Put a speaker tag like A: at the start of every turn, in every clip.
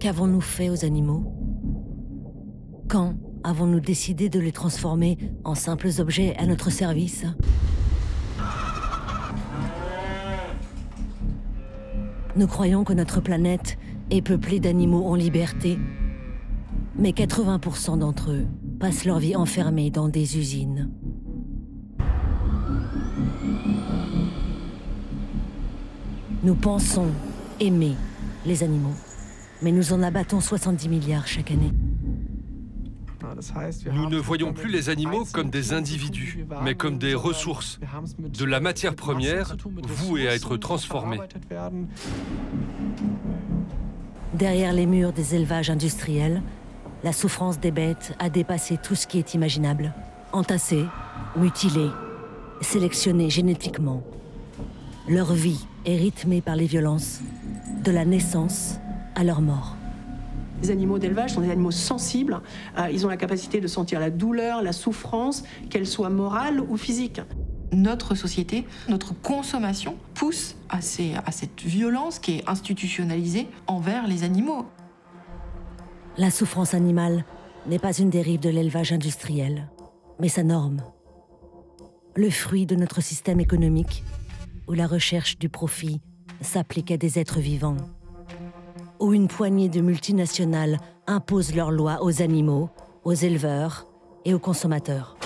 A: Qu'avons-nous fait aux animaux? Quand avons-nous décidé de les transformer en simples objets à notre service? Nous croyons que notre planète est peuplée d'animaux en liberté, mais 80% d'entre eux passent leur vie enfermés dans des usines. Nous pensons aimer les animaux, mais nous en abattons 70 milliards chaque année.
B: Nous ne voyons plus les animaux comme des individus, mais comme des ressources, de la matière première vouée à être transformée.
A: Derrière les murs des élevages industriels, la souffrance des bêtes a dépassé tout ce qui est imaginable. Entassées, mutilées, sélectionnées génétiquement. Leur vie est rythmée par les violences, de la naissance à leur mort.
C: Les animaux d'élevage sont des animaux sensibles. Ils ont la capacité de sentir la douleur, la souffrance, qu'elle soit morale ou physique.
D: Notre société, notre consommation pousse à cette violence qui est institutionnalisée envers les animaux.
A: La souffrance animale n'est pas une dérive de l'élevage industriel, mais sa norme. Le fruit de notre système économique, où la recherche du profit s'applique à des êtres vivants, où une poignée de multinationales imposent leurs lois aux animaux, aux éleveurs et aux consommateurs.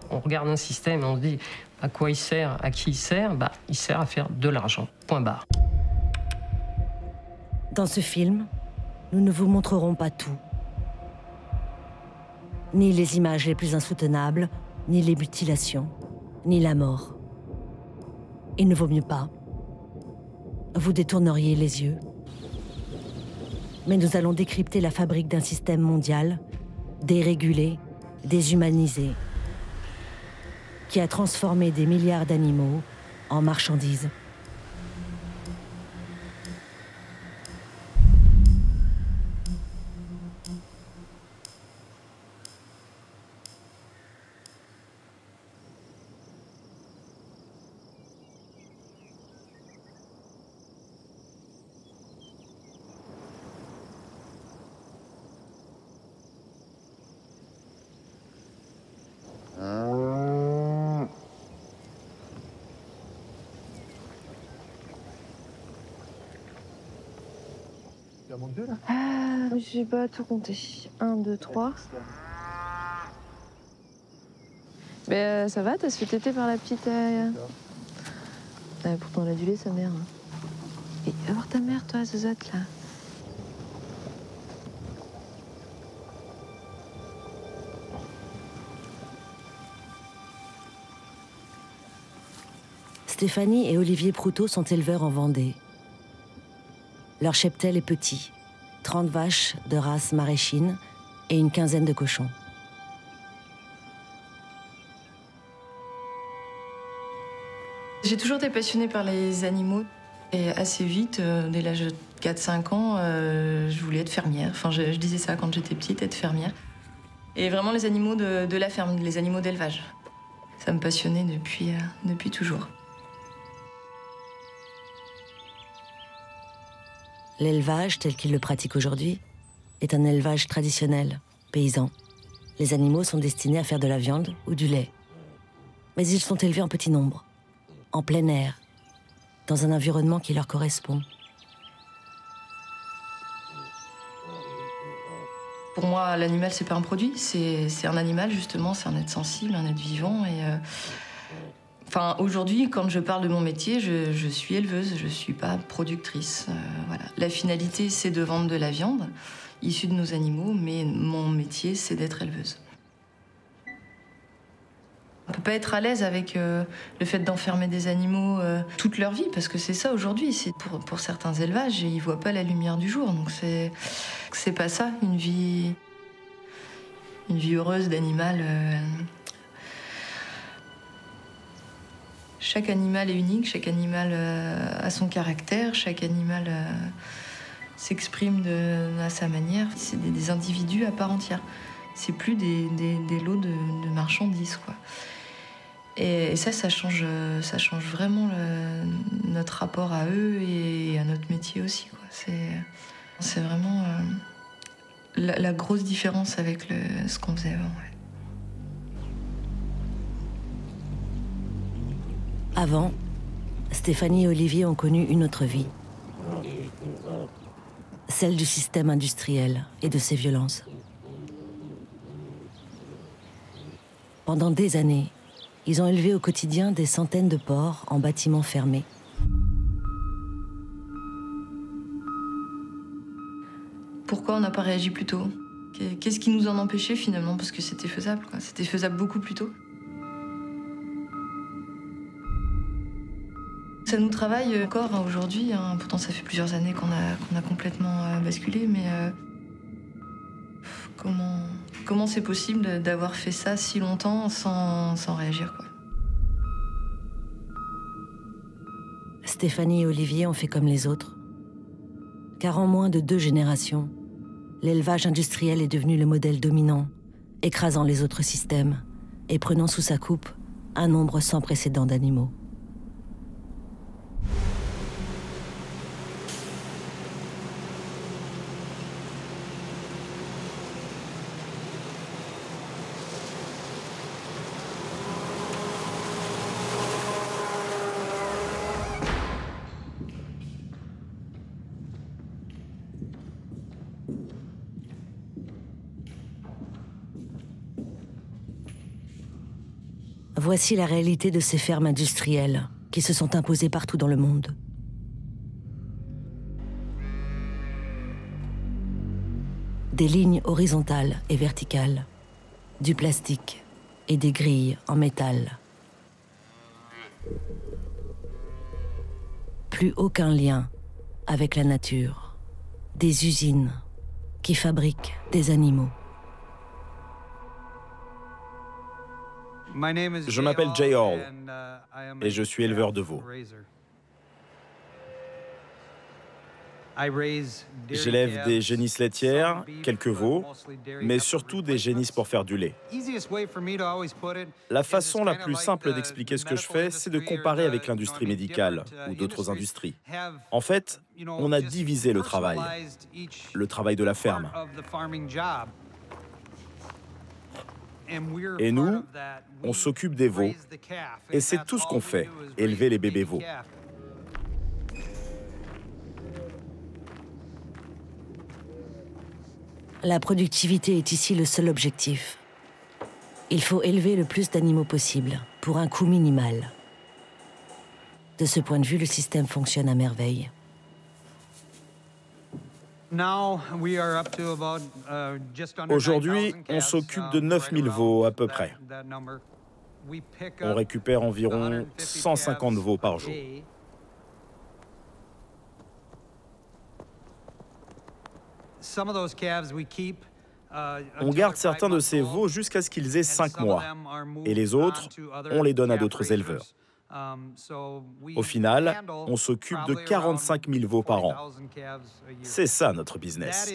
E: On regarde un système et on se dit à quoi il sert, à qui il sert, il sert à faire de l'argent, point barre.
A: Dans ce film, nous ne vous montrerons pas tout. Ni les images les plus insoutenables, ni les mutilations, ni la mort. Il ne vaut mieux pas. Vous détourneriez les yeux. Mais nous allons décrypter la fabrique d'un système mondial, dérégulé, déshumanisé, qui a transformé des milliards d'animaux en marchandises.
F: Je sais pas tout compter. 1, 2, 3. Mais ça va, t'as se fait téter par la petite... pourtant elle a du lait, sa mère. Et va voir ta mère, toi, Zozote, là.
A: Stéphanie et Olivier Proutot sont éleveurs en Vendée. Leur cheptel est petit, 30 vaches de race maraîchine et une quinzaine de cochons.
D: J'ai toujours été passionnée par les animaux. Et assez vite, dès l'âge de 4-5 ans, je voulais être fermière. Enfin, je disais ça quand j'étais petite, être fermière. Et vraiment les animaux de la ferme, les animaux d'élevage. Ça me passionnait depuis toujours.
A: L'élevage, tel qu'il le pratique aujourd'hui, est un élevage traditionnel, paysan. Les animaux sont destinés à faire de la viande ou du lait. Mais ils sont élevés en petit nombre, en plein air, dans un environnement qui leur correspond.
D: Pour moi, l'animal, c'est pas un produit, c'est un animal, justement, c'est un être sensible, un être vivant. Et enfin, aujourd'hui, quand je parle de mon métier, je suis éleveuse, je suis pas productrice. Voilà. La finalité, c'est de vendre de la viande issue de nos animaux, mais mon métier, c'est d'être éleveuse. On peut pas être à l'aise avec le fait d'enfermer des animaux toute leur vie, parce que c'est ça aujourd'hui. C'est pour certains élevages, ils voient pas la lumière du jour, donc c'est pas ça, une vie heureuse d'animal. Chaque animal est unique, chaque animal a son caractère, chaque animal s'exprime à sa manière. C'est des individus à part entière. C'est plus des lots de marchandises, quoi. Et ça change vraiment notre rapport à eux et à notre métier aussi, quoi. C'est vraiment la grosse différence avec ce qu'on faisait avant. Ouais.
A: Avant, Stéphanie et Olivier ont connu une autre vie. Celle du système industriel et de ses violences. Pendant des années, ils ont élevé au quotidien des centaines de porcs en bâtiments fermés.
D: Pourquoi on n'a pas réagi plus tôt? Qu'est-ce qui nous en empêchait finalement? Parce que c'était faisable, quoi. C'était faisable beaucoup plus tôt. Ça nous travaille encore hein, aujourd'hui. Hein. Pourtant, ça fait plusieurs années qu'on a complètement basculé. Mais comment c'est possible d'avoir fait ça si longtemps sans réagir, quoi?
A: Stéphanie et Olivier ont fait comme les autres. Car en moins de 2 générations, l'élevage industriel est devenu le modèle dominant, écrasant les autres systèmes et prenant sous sa coupe un nombre sans précédent d'animaux. Voici la réalité de ces fermes industrielles qui se sont imposées partout dans le monde. Des lignes horizontales et verticales, du plastique et des grilles en métal. Plus aucun lien avec la nature. Des usines qui fabriquent des animaux.
G: Je m'appelle Jay Hall et je suis éleveur de veaux. J'élève des génisses laitières, quelques veaux, mais surtout des génisses pour faire du lait. La façon la plus simple d'expliquer ce que je fais, c'est de comparer avec l'industrie médicale ou d'autres industries. En fait, on a divisé le travail de la ferme. Et nous, on s'occupe des veaux, et c'est tout ce qu'on fait, élever les bébés veaux.
A: La productivité est ici le seul objectif. Il faut élever le plus d'animaux possible, pour un coût minimal. De ce point de vue, le système fonctionne à merveille.
G: Aujourd'hui, on s'occupe de 9000 veaux à peu près. On récupère environ 150 veaux par jour. On garde certains de ces veaux jusqu'à ce qu'ils aient 5 mois. Et les autres, on les donne à d'autres éleveurs. Au final, on s'occupe de 45 000 veaux par an. C'est ça notre business.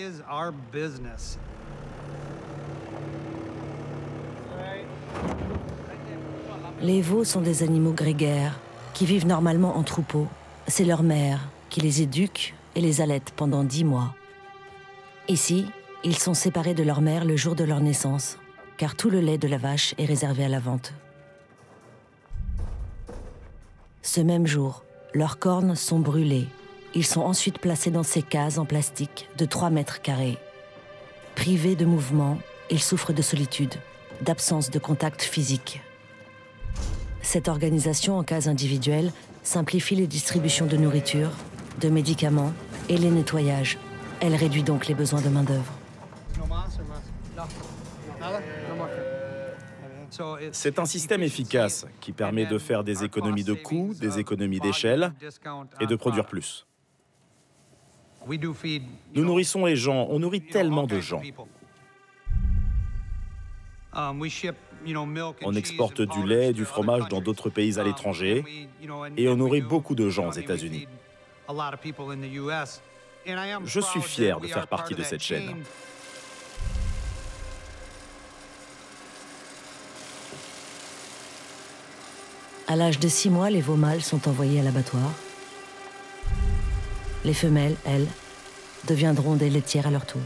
A: Les veaux sont des animaux grégaires qui vivent normalement en troupeau. C'est leur mère qui les éduque et les allaite pendant 10 mois. Ici, ils sont séparés de leur mère le jour de leur naissance, car tout le lait de la vache est réservé à la vente. Ce même jour, leurs cornes sont brûlées. Ils sont ensuite placés dans ces cases en plastique de 3 mètres carrés. Privés de mouvement, ils souffrent de solitude, d'absence de contact physique. Cette organisation en cases individuelles simplifie les distributions de nourriture, de médicaments et les nettoyages. Elle réduit donc les besoins de main-d'œuvre.
G: C'est un système efficace qui permet de faire des économies de coûts, des économies d'échelle et de produire plus. Nous nourrissons les gens, on nourrit tellement de gens. On exporte du lait et du fromage dans d'autres pays à l'étranger et on nourrit beaucoup de gens aux États-Unis. Je suis fier de faire partie de cette chaîne.
A: À l'âge de 6 mois, les veaux mâles sont envoyés à l'abattoir. Les femelles, elles, deviendront des laitières à leur tour.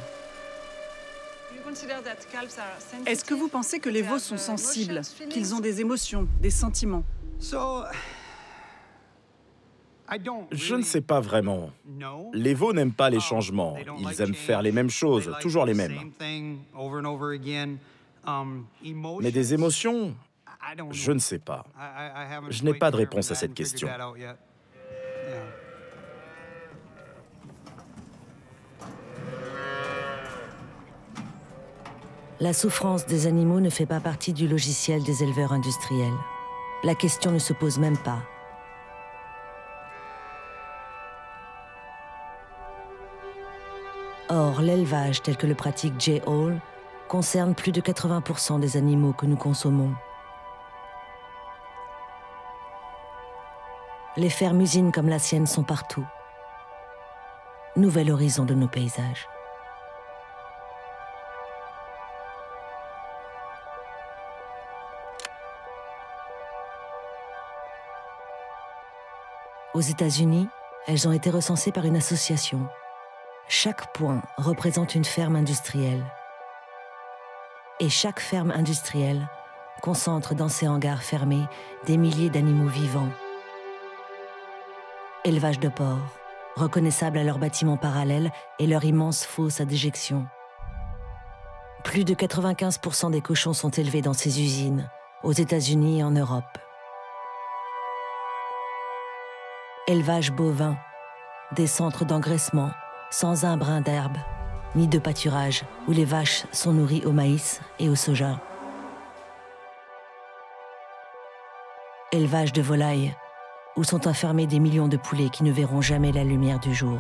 H: Est-ce que vous pensez que les veaux sont sensibles, qu'ils ont des émotions, des sentiments?
G: Je ne sais pas vraiment. Les veaux n'aiment pas les changements. Ils aiment faire les mêmes choses, toujours les mêmes. Mais des émotions, je ne sais pas. Je n'ai pas de réponse à cette question.
A: La souffrance des animaux ne fait pas partie du logiciel des éleveurs industriels. La question ne se pose même pas. Or, l'élevage tel que le pratique Jay Hall concerne plus de 80% des animaux que nous consommons. Les fermes-usines comme la sienne sont partout. Nouvel horizon de nos paysages. Aux États-Unis, elles ont été recensées par une association. Chaque point représente une ferme industrielle. Et chaque ferme industrielle concentre dans ses hangars fermés des milliers d'animaux vivants. Élevage de porcs, reconnaissables à leurs bâtiments parallèles et leur immense fosse à déjection. Plus de 95% des cochons sont élevés dans ces usines, aux États-Unis et en Europe. Élevage bovin, des centres d'engraissement, sans un brin d'herbe, ni de pâturage, où les vaches sont nourries au maïs et au soja. Élevage de volailles, où sont enfermés des millions de poulets qui ne verront jamais la lumière du jour.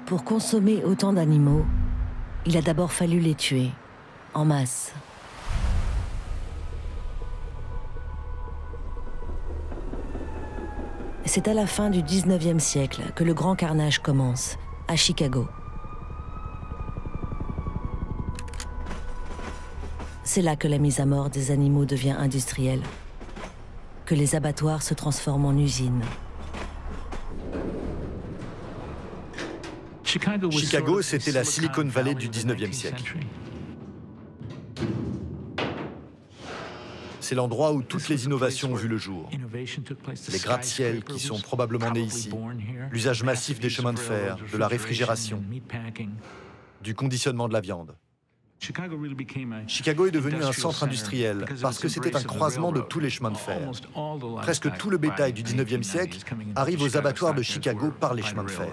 A: Pour consommer autant d'animaux, il a d'abord fallu les tuer, en masse. C'est à la fin du 19e siècle que le grand carnage commence, à Chicago. C'est là que la mise à mort des animaux devient industrielle, que les abattoirs se transforment en usines.
I: Chicago, c'était la Silicon Valley du 19e siècle. C'est l'endroit où toutes les innovations ont vu le jour. Les gratte-ciels qui sont probablement nés ici, l'usage massif des chemins de fer, de la réfrigération, du conditionnement de la viande. Chicago est devenu un centre industriel parce que c'était un croisement de tous les chemins de fer. Presque tout le bétail du 19e siècle arrive aux abattoirs de Chicago par les chemins de fer.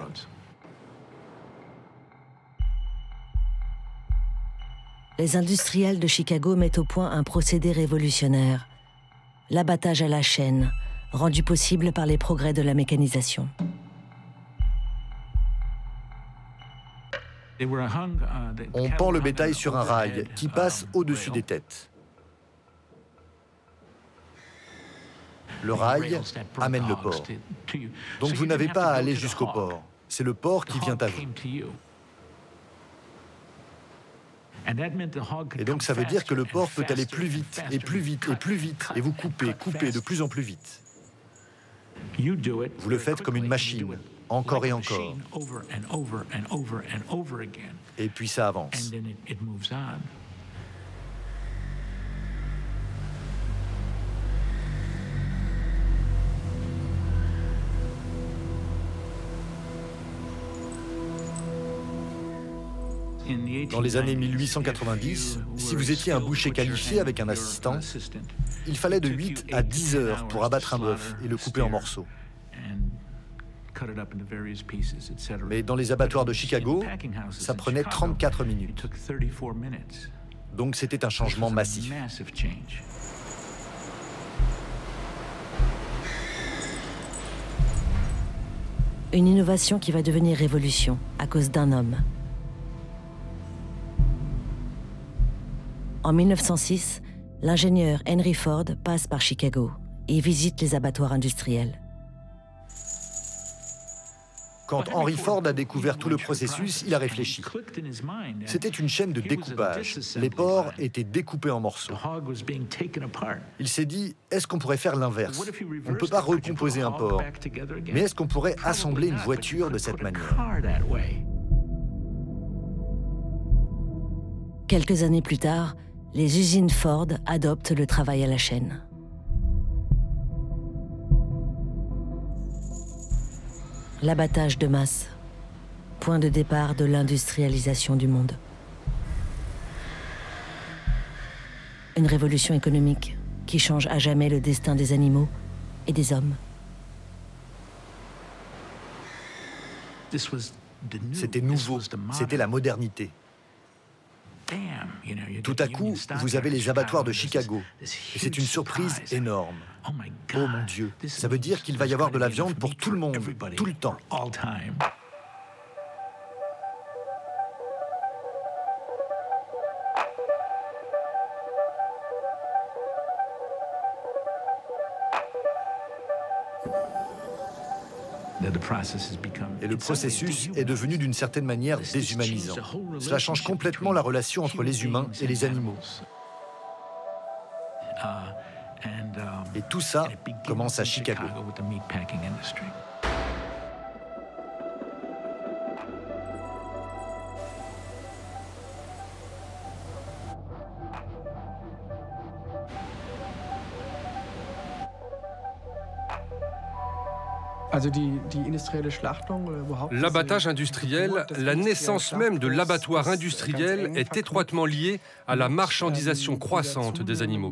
A: Les industriels de Chicago mettent au point un procédé révolutionnaire, l'abattage à la chaîne, rendu possible par les progrès de la mécanisation.
I: On pend le bétail sur un rail qui passe au-dessus des têtes. Le rail amène le porc. Donc vous n'avez pas à aller jusqu'au porc. C'est le porc qui vient à vous. Et donc ça veut dire que le porc peut aller plus vite, et plus vite, et plus vite, et vous coupez de plus en plus vite. Vous le faites comme une machine, encore et encore. Et puis ça avance. Dans les années 1890, si vous étiez un boucher qualifié avec un assistant, il fallait de 8 à 10 heures pour abattre un bœuf et le couper en morceaux. Mais dans les abattoirs de Chicago, ça prenait 34 minutes. Donc c'était un changement massif.
A: Une innovation qui va devenir révolution à cause d'un homme. En 1906, l'ingénieur Henry Ford passe par Chicago et visite les abattoirs industriels.
I: Quand Henry Ford a découvert tout le processus, il a réfléchi. C'était une chaîne de découpage. Les porcs étaient découpés en morceaux. Il s'est dit, est-ce qu'on pourrait faire l'inverse? On ne peut pas recomposer un porc, mais est-ce qu'on pourrait assembler une voiture de cette manière?
A: Quelques années plus tard, les usines Ford adoptent le travail à la chaîne. L'abattage de masse, point de départ de l'industrialisation du monde. Une révolution économique qui change à jamais le destin des animaux et des hommes.
I: C'était nouveau, c'était la modernité. Tout à coup, vous avez les abattoirs de Chicago. Et c'est une surprise énorme. Oh mon Dieu, ça veut dire qu'il va y avoir de la viande pour tout le monde, tout le temps. Et le processus est devenu d'une certaine manière déshumanisant. Cela change complètement la relation entre les humains et les animaux. Et tout ça commence à Chicago.
B: L'abattage industriel, la naissance même de l'abattoir industriel est étroitement liée à la marchandisation croissante des animaux.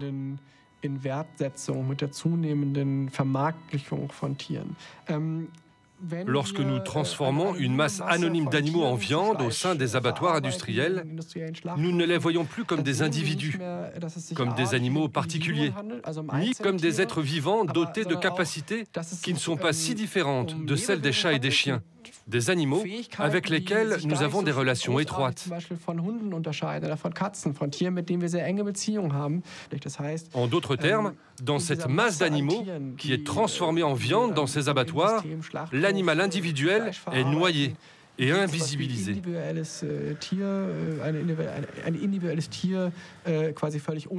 B: Lorsque nous transformons une masse anonyme d'animaux en viande au sein des abattoirs industriels, nous ne les voyons plus comme des individus, comme des animaux particuliers, ni comme des êtres vivants dotés de capacités qui ne sont pas si différentes de celles des chats et des chiens, des animaux avec lesquels nous avons des relations étroites. En d'autres termes, dans cette masse d'animaux qui est transformée en viande dans ces abattoirs, l'animal individuel est noyé et invisibilisé.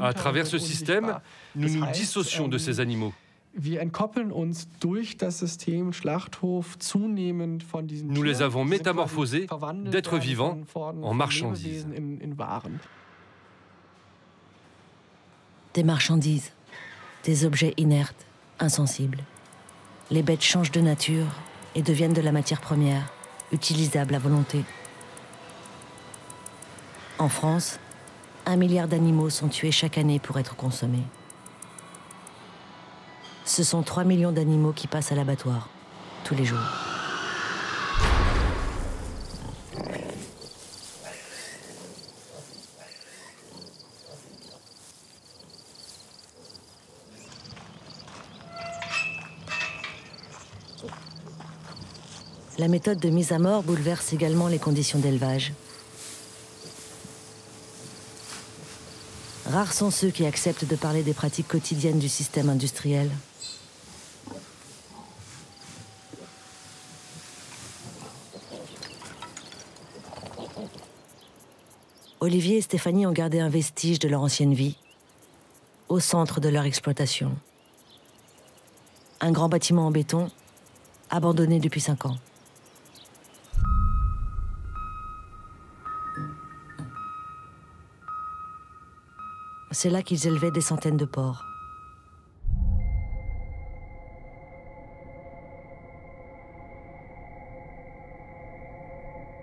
B: À travers ce système, nous nous dissocions de ces animaux. Nous les avons métamorphosés d'êtres vivants en marchandises.
A: Des marchandises, des objets inertes, insensibles. Les bêtes changent de nature et deviennent de la matière première, utilisable à volonté. En France, 1 milliard d'animaux sont tués chaque année pour être consommés. Ce sont 3 millions d'animaux qui passent à l'abattoir, tous les jours. La méthode de mise à mort bouleverse également les conditions d'élevage. Rares sont ceux qui acceptent de parler des pratiques quotidiennes du système industriel. Olivier et Stéphanie ont gardé un vestige de leur ancienne vie, au centre de leur exploitation. Un grand bâtiment en béton, abandonné depuis 5 ans. C'est là qu'ils élevaient des centaines de porcs.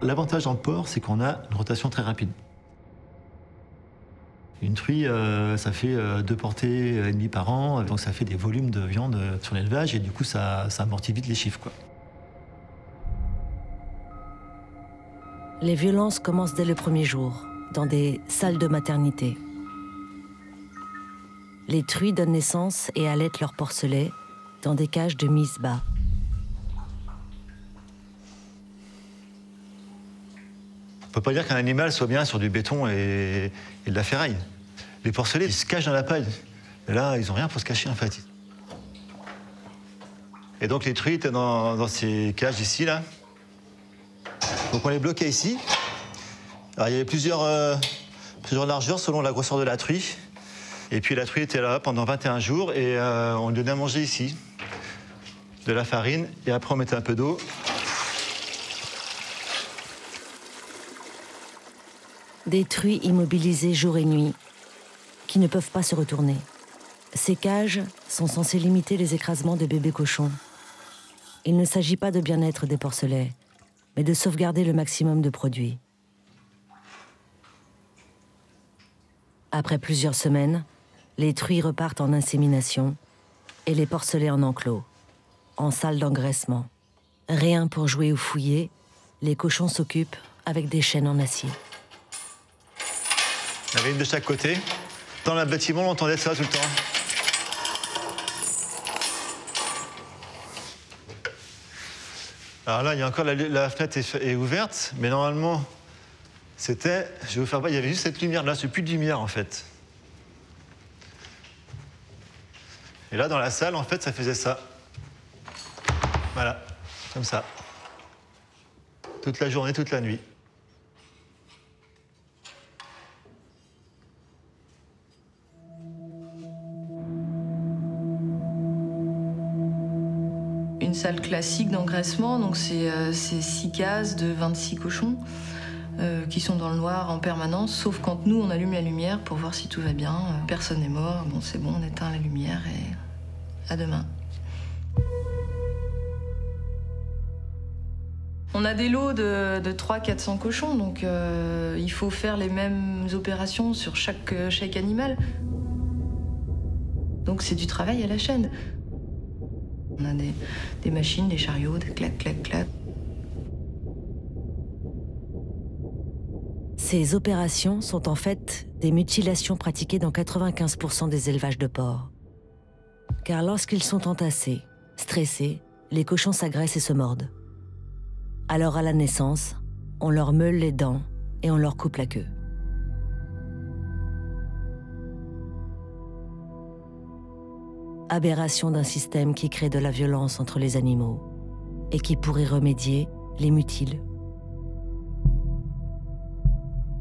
J: L'avantage dans le porc, c'est qu'on a une rotation très rapide. Une truie, ça fait 2 portées et demie par an, donc ça fait des volumes de viande sur l'élevage et du coup ça amortit vite les chiffres, quoi.
A: Les violences commencent dès le premier jour, dans des salles de maternité. Les truies donnent naissance et allaitent leurs porcelets dans des cages de mise bas.
J: On peut pas dire qu'un animal soit bien sur du béton et de la ferraille. Les porcelets, ils se cachent dans la paille. Et là, ils ont rien pour se cacher, en fait. Et donc, les truies étaient dans ces cages ici, là. Donc on les bloquait ici. Alors il y avait plusieurs largeurs selon la grosseur de la truie. Et puis la truie était là pendant 21 jours et on lui donnait à manger ici. De la farine et après on mettait un peu d'eau.
A: Des truies immobilisées jour et nuit, qui ne peuvent pas se retourner. Ces cages sont censées limiter les écrasements de bébés cochons. Il ne s'agit pas de bien-être des porcelets, mais de sauvegarder le maximum de produits. Après plusieurs semaines, les truies repartent en insémination et les porcelets en enclos, en salle d'engraissement. Rien pour jouer ou fouiller, les cochons s'occupent avec des chaînes en acier.
J: Il y en avait une de chaque côté. Dans le bâtiment, on entendait ça tout le temps. Alors là, il y a encore la fenêtre est ouverte, mais normalement, c'était... Je vais vous faire voir, il y avait juste cette lumière là, c'est plus de lumière en fait. Et là, dans la salle, en fait, ça faisait ça. Voilà, comme ça. Toute la journée, toute la nuit.
D: Une salle classique d'engraissement, donc c'est 6 cases de 26 cochons qui sont dans le noir en permanence, sauf quand nous on allume la lumière pour voir si tout va bien. Personne n'est mort, bon c'est bon, on éteint la lumière et à demain. On a des lots de 300-400 cochons, donc il faut faire les mêmes opérations sur chaque animal. Donc c'est du travail à la chaîne. On a des machines, des chariots, des clac, clac, clac.
A: Ces opérations sont en fait des mutilations pratiquées dans 95% des élevages de porcs. Car lorsqu'ils sont entassés, stressés, les cochons s'agressent et se mordent. Alors à la naissance, on leur meule les dents et on leur coupe la queue. Aberration d'un système qui crée de la violence entre les animaux et qui, pour y remédier, les mutile.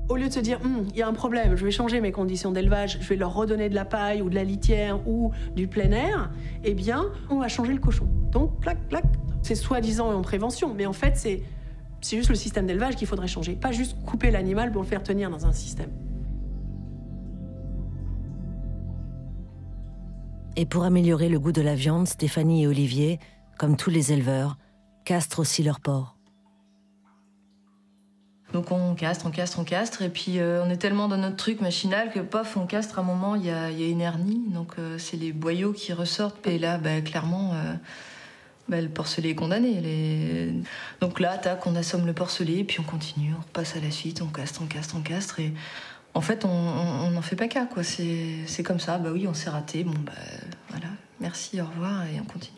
C: Au lieu de se dire, il y a un problème, je vais changer mes conditions d'élevage, je vais leur redonner de la paille ou de la litière ou du plein air, eh bien, on va changer le cochon. Donc, clac, clac. C'est soi-disant en prévention, mais en fait, c'est juste le système d'élevage qu'il faudrait changer, pas juste couper l'animal pour le faire tenir dans un système.
A: Et pour améliorer le goût de la viande, Stéphanie et Olivier, comme tous les éleveurs, castrent aussi leurs porcs.
D: Donc on castre, et puis on est tellement dans notre truc machinal que pof, on castre à un moment, il y a une hernie, donc c'est les boyaux qui ressortent, et là, clairement, le porcelet est condamné. Donc là, tac, on assomme le porcelet, puis on continue, on repasse à la suite, on castre, et en fait, on n'en fait pas cas, quoi. C'est comme ça, oui, on s'est raté, voilà, merci, au revoir, et on continue.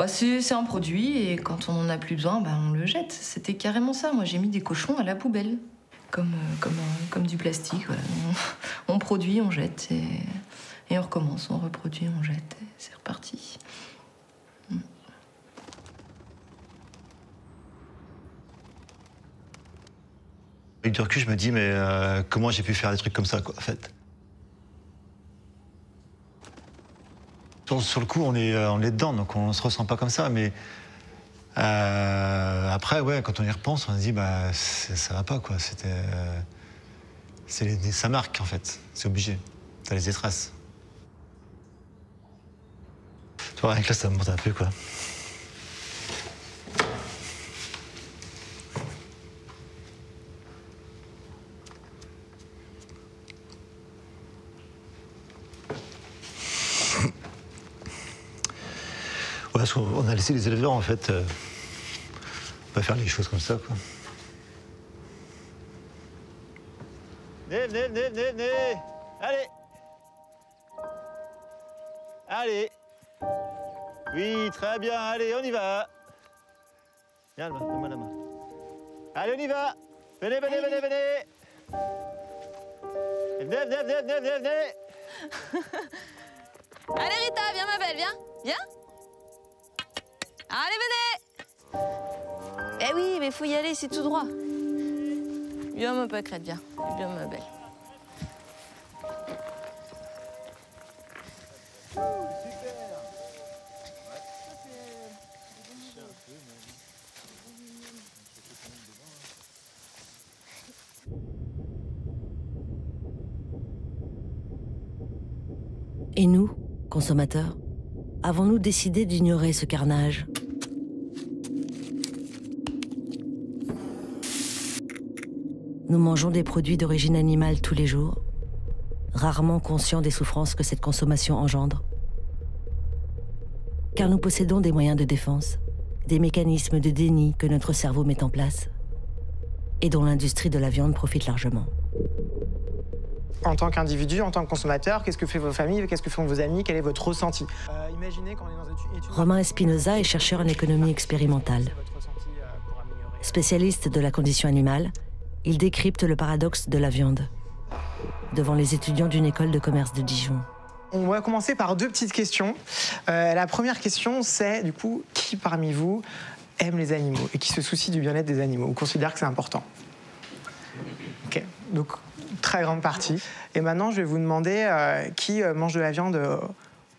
D: C'est un produit, et quand on n'en a plus besoin, on le jette. C'était carrément ça. Moi, j'ai mis des cochons à la poubelle, comme du plastique. Voilà. On produit, on jette, et on recommence. On reproduit, on jette, et c'est reparti.
J: Avec du recul, je me dis, mais comment j'ai pu faire des trucs comme ça, quoi, en fait. Sur le coup, on est dedans, donc on se ressent pas comme ça, mais après, ouais, quand on y repense, on se dit, ça va pas, quoi. Ça marque, en fait. C'est obligé. Ça laisse des traces. Tu vois, avec là, ça me monte un peu, quoi. Parce qu'on a laissé les éleveurs, en fait, pas faire les choses comme ça, quoi. Venez. Allez. Oui, très bien, allez, on y va. Viens, donne-moi la main. Allez, on y va. Venez. Venez.
K: Allez, Rita, viens, ma belle, viens. Allez, venez. Eh oui, mais faut y aller, c'est tout droit. Viens, ma pâquerette, viens. Viens, ma belle.
A: Et nous, consommateurs, avons-nous décidé d'ignorer ce carnage? Nous mangeons des produits d'origine animale tous les jours, rarement conscients des souffrances que cette consommation engendre. Car nous possédons des moyens de défense, des mécanismes de déni que notre cerveau met en place et dont l'industrie de la viande profite largement.
L: En tant qu'individu, en tant que consommateur, qu'est-ce que fait vos familles, qu'est-ce que font vos amis, quel est votre ressenti? Imaginez quand on est dans une étude...
A: Romain Espinosa est chercheur en économie expérimentale. Spécialiste de la condition animale, il décrypte le paradoxe de la viande devant les étudiants d'une école de commerce de Dijon.
L: On va commencer par deux petites questions. La première question, c'est du coup, qui parmi vous aime les animaux et qui se soucie du bien-être des animaux ou considère que c'est important? Ok, donc très grande partie. Et maintenant, je vais vous demander qui mange de la viande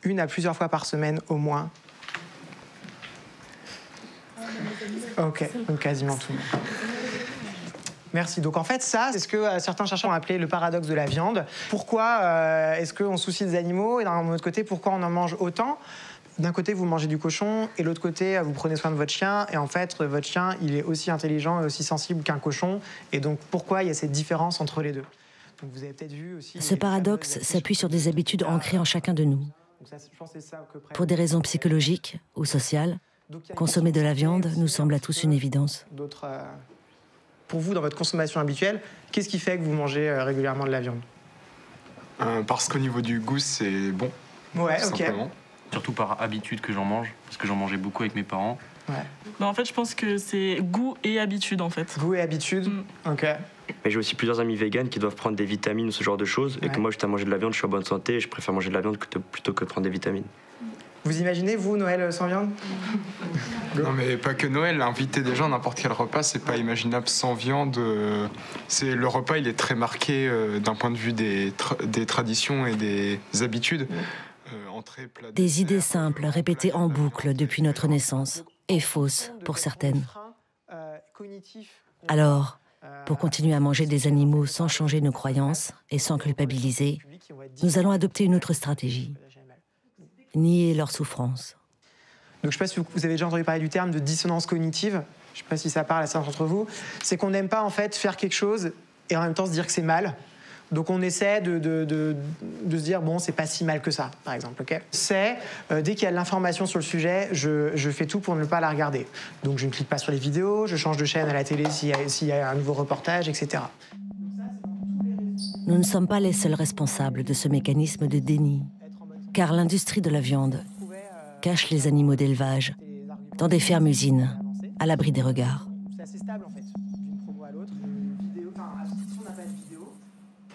L: une à plusieurs fois par semaine au moins. Ok, donc quasiment tout le monde. Merci. Donc en fait, ça, c'est ce que certains chercheurs ont appelé le paradoxe de la viande. Pourquoi est-ce qu'on se soucie des animaux et d'un autre côté, pourquoi on en mange autant? D'un côté, vous mangez du cochon et de l'autre côté, vous prenez soin de votre chien. Et en fait, votre chien, il est aussi intelligent et aussi sensible qu'un cochon. Et donc, pourquoi il y a cette différence entre les deux? Donc, vous avez peut-être vu aussi...
A: Ce paradoxe s'appuie sur des habitudes ancrées en chacun de nous. Pour des raisons psychologiques ou sociales, consommer de la viande nous semble à tous une évidence.
L: Pour vous, dans votre consommation habituelle, qu'est-ce qui fait que vous mangez régulièrement de la viande?
M: Parce qu'au niveau du goût, c'est bon.
L: Ouais, ok.
M: Simplement.
N: Surtout par habitude que j'en mange, parce que j'en mangeais beaucoup avec mes parents.
L: Ouais.
O: Bah en fait, je pense que c'est goût et habitude, en fait.
L: Goût et habitude, ok.
P: Mais j'ai aussi plusieurs amis véganes qui doivent prendre des vitamines ou ce genre de choses, et que moi, juste à manger de la viande, je suis en bonne santé, et je préfère manger de la viande plutôt que de prendre des vitamines.
L: Vous imaginez, vous, Noël sans viande?
M: Non, mais pas que Noël. Inviter des gens à n'importe quel repas, c'est pas imaginable sans viande. Le repas, il est très marqué d'un point de vue des traditions et des habitudes. Entrée, plat,
A: des idées simples, répétées en boucle depuis notre naissance, et fausses pour certaines. Alors, pour continuer à manger des animaux sans changer nos croyances et sans culpabiliser, nous allons adopter une autre stratégie. Nier leur souffrance.
L: Donc je ne sais pas si vous avez déjà entendu parler du terme de dissonance cognitive. Je ne sais pas si ça parle à certains d'entre vous. C'est qu'on n'aime pas en fait faire quelque chose et en même temps se dire que c'est mal. Donc on essaie de se dire bon, c'est pas si mal que ça, par exemple. Okay, c'est dès qu'il y a de l'information sur le sujet, je fais tout pour ne pas la regarder. Donc je ne clique pas sur les vidéos, je change de chaîne à la télé s'il y a un nouveau reportage, etc.
A: Nous ne sommes pas les seuls responsables de ce mécanisme de déni. Car l'industrie de la viande cache les animaux d'élevage dans des fermes-usines, à l'abri des regards.
L: C'est assez stable, en fait, d'une promo à l'autre. Si on n'a pas de vidéo...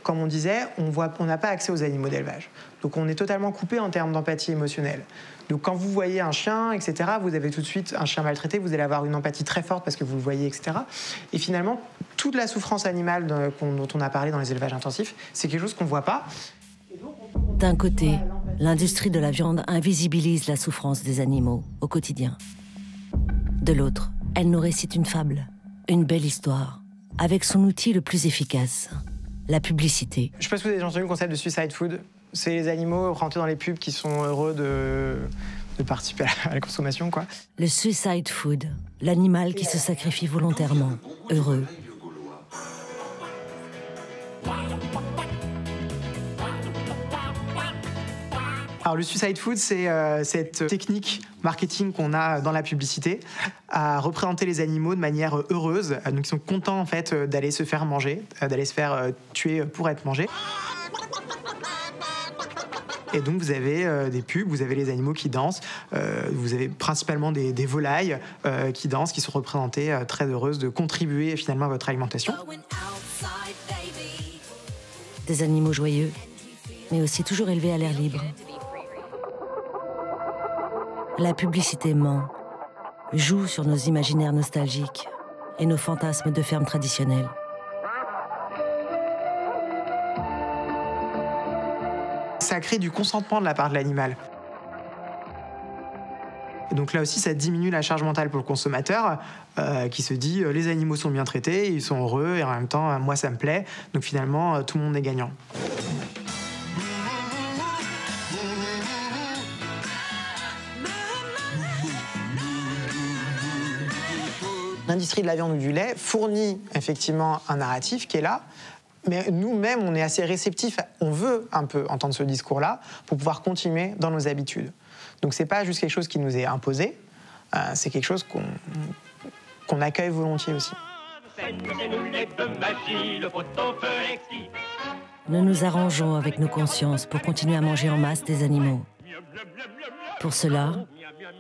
L: Comme on disait, on n'a pas accès aux animaux d'élevage. Donc on est totalement coupé en termes d'empathie émotionnelle. Donc quand vous voyez un chien, etc., vous avez tout de suite un chien maltraité, vous allez avoir une empathie très forte parce que vous le voyez, etc. Et finalement, toute la souffrance animale dont on a parlé dans les élevages intensifs, c'est quelque chose qu'on ne voit pas.
A: D'un côté, l'industrie de la viande invisibilise la souffrance des animaux au quotidien. De l'autre, elle nous récite une fable, une belle histoire, avec son outil le plus efficace, la publicité.
L: Je ne sais pas si vous avez déjà entendu le concept de suicide food. C'est les animaux représentés dans les pubs qui sont heureux de participer à la consommation, quoi.
A: Le suicide food, l'animal qui se sacrifie volontairement, heureux.
L: Alors le suicide food, c'est cette technique marketing qu'on a dans la publicité à représenter les animaux de manière heureuse. Donc ils sont contents en fait d'aller se faire manger, d'aller se faire tuer pour être mangés. Et donc vous avez des pubs, vous avez les animaux qui dansent, vous avez principalement des volailles qui dansent, qui sont représentées très heureuses de contribuer finalement à votre alimentation.
A: Des animaux joyeux, mais aussi toujours élevés à l'air libre. La publicité ment, joue sur nos imaginaires nostalgiques, et nos fantasmes de ferme traditionnelle.
L: Ça crée du consentement de la part de l'animal. Donc là aussi, ça diminue la charge mentale pour le consommateur qui se dit les animaux sont bien traités, ils sont heureux et en même temps, moi ça me plaît. Donc finalement, tout le monde est gagnant. L'industrie de la viande ou du lait fournit effectivement un narratif qui est là. Mais nous-mêmes, on est assez réceptifs, on veut un peu entendre ce discours-là pour pouvoir continuer dans nos habitudes. Donc c'est pas juste quelque chose qui nous est imposé, c'est quelque chose qu'on accueille volontiers aussi.
A: Nous nous arrangeons avec nos consciences pour continuer à manger en masse des animaux. Pour cela,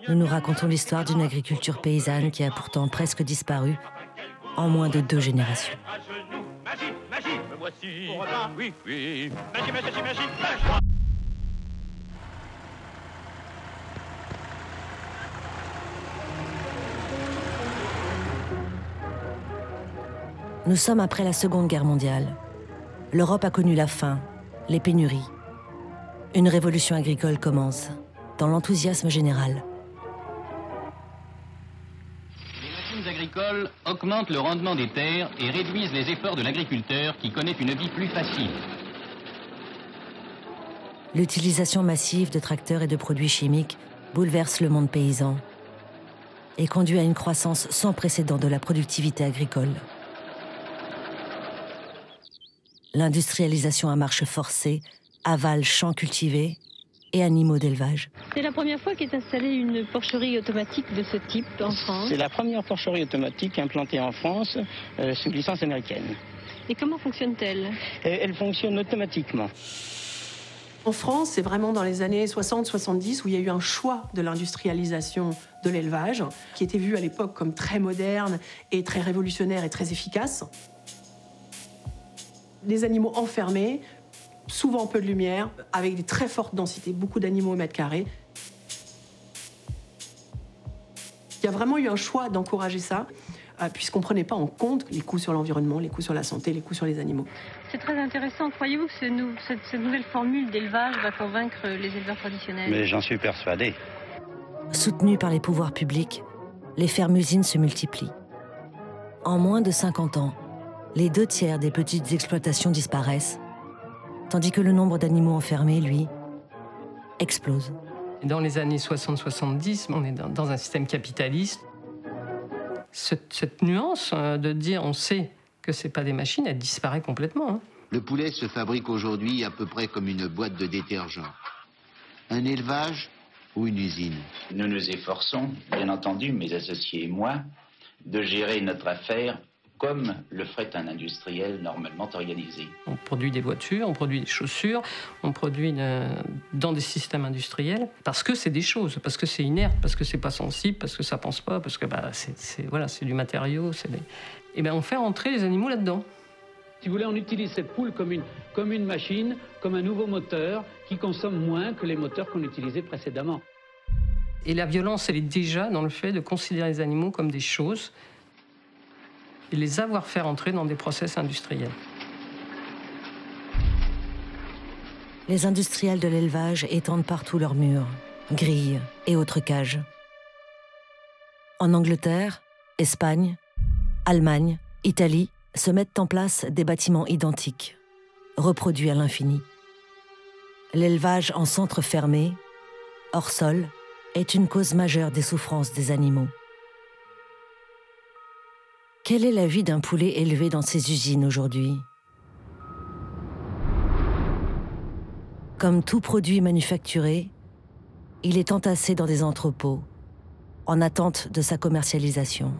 A: nous nous racontons l'histoire d'une agriculture paysanne qui a pourtant presque disparu en moins de 2 générations. Nous sommes après la Seconde Guerre mondiale. L'Europe a connu la faim, les pénuries. Une révolution agricole commence, dans l'enthousiasme général.
Q: Les machines agricoles augmentent le rendement des terres et réduisent les efforts de l'agriculteur qui connaît une vie plus facile.
A: L'utilisation massive de tracteurs et de produits chimiques bouleverse le monde paysan et conduit à une croissance sans précédent de la productivité agricole. L'industrialisation à marche forcée avale champs cultivés et animaux d'élevage.
R: C'est la première fois qu'est installée une porcherie automatique de ce type en France.
S: C'est la première porcherie automatique implantée en France sous licence américaine.
R: Et comment fonctionne-t-elle?
S: Elle fonctionne automatiquement.
C: En France, c'est vraiment dans les années 60-70 où il y a eu un choix de l'industrialisation de l'élevage, qui était vu à l'époque comme très moderne et très révolutionnaire et très efficace. Des animaux enfermés, souvent peu de lumière, avec des très fortes densités, beaucoup d'animaux au mètre carré. Il y a vraiment eu un choix d'encourager ça, puisqu'on ne prenait pas en compte les coûts sur l'environnement, les coûts sur la santé, les coûts sur les animaux.
R: C'est très intéressant. Croyez-vous que cette nouvelle formule d'élevage va convaincre les éleveurs traditionnels?
S: Mais j'en suis persuadé.
A: Soutenus par les pouvoirs publics, les fermes-usines se multiplient. En moins de 50 ans, les 2/3 des petites exploitations disparaissent, tandis que le nombre d'animaux enfermés, lui, explose.
E: Dans les années 60-70, on est dans un système capitaliste. Cette nuance de dire on sait que ce n'est pas des machines, elle disparaît complètement. Hein.
T: Le poulet se fabrique aujourd'hui à peu près comme une boîte de détergent. Un élevage ou une usine?
U: Nous nous efforçons, bien entendu, mes associés et moi, de gérer notre affaire comme le ferait un industriel normalement organisé.
E: On produit des voitures, on produit des chaussures, on produit dans des systèmes industriels parce que c'est des choses, parce que c'est inerte, parce que c'est pas sensible, parce que ça pense pas, parce que c'est du matériau. Et ben on fait entrer les animaux là-dedans.
V: Si vous voulez, on utilise cette poule comme une machine, comme un nouveau moteur qui consomme moins que les moteurs qu'on utilisait précédemment.
E: Et la violence, elle est déjà dans le fait de considérer les animaux comme des choses et les avoir fait entrer dans des process industriels.
A: Les industriels de l'élevage étendent partout leurs murs, grilles et autres cages. En Angleterre, Espagne, Allemagne, Italie se mettent en place des bâtiments identiques, reproduits à l'infini. L'élevage en centre fermé, hors sol, est une cause majeure des souffrances des animaux. Quelle est la vie d'un poulet élevé dans ces usines aujourd'hui? Comme tout produit manufacturé, il est entassé dans des entrepôts, en attente de sa commercialisation.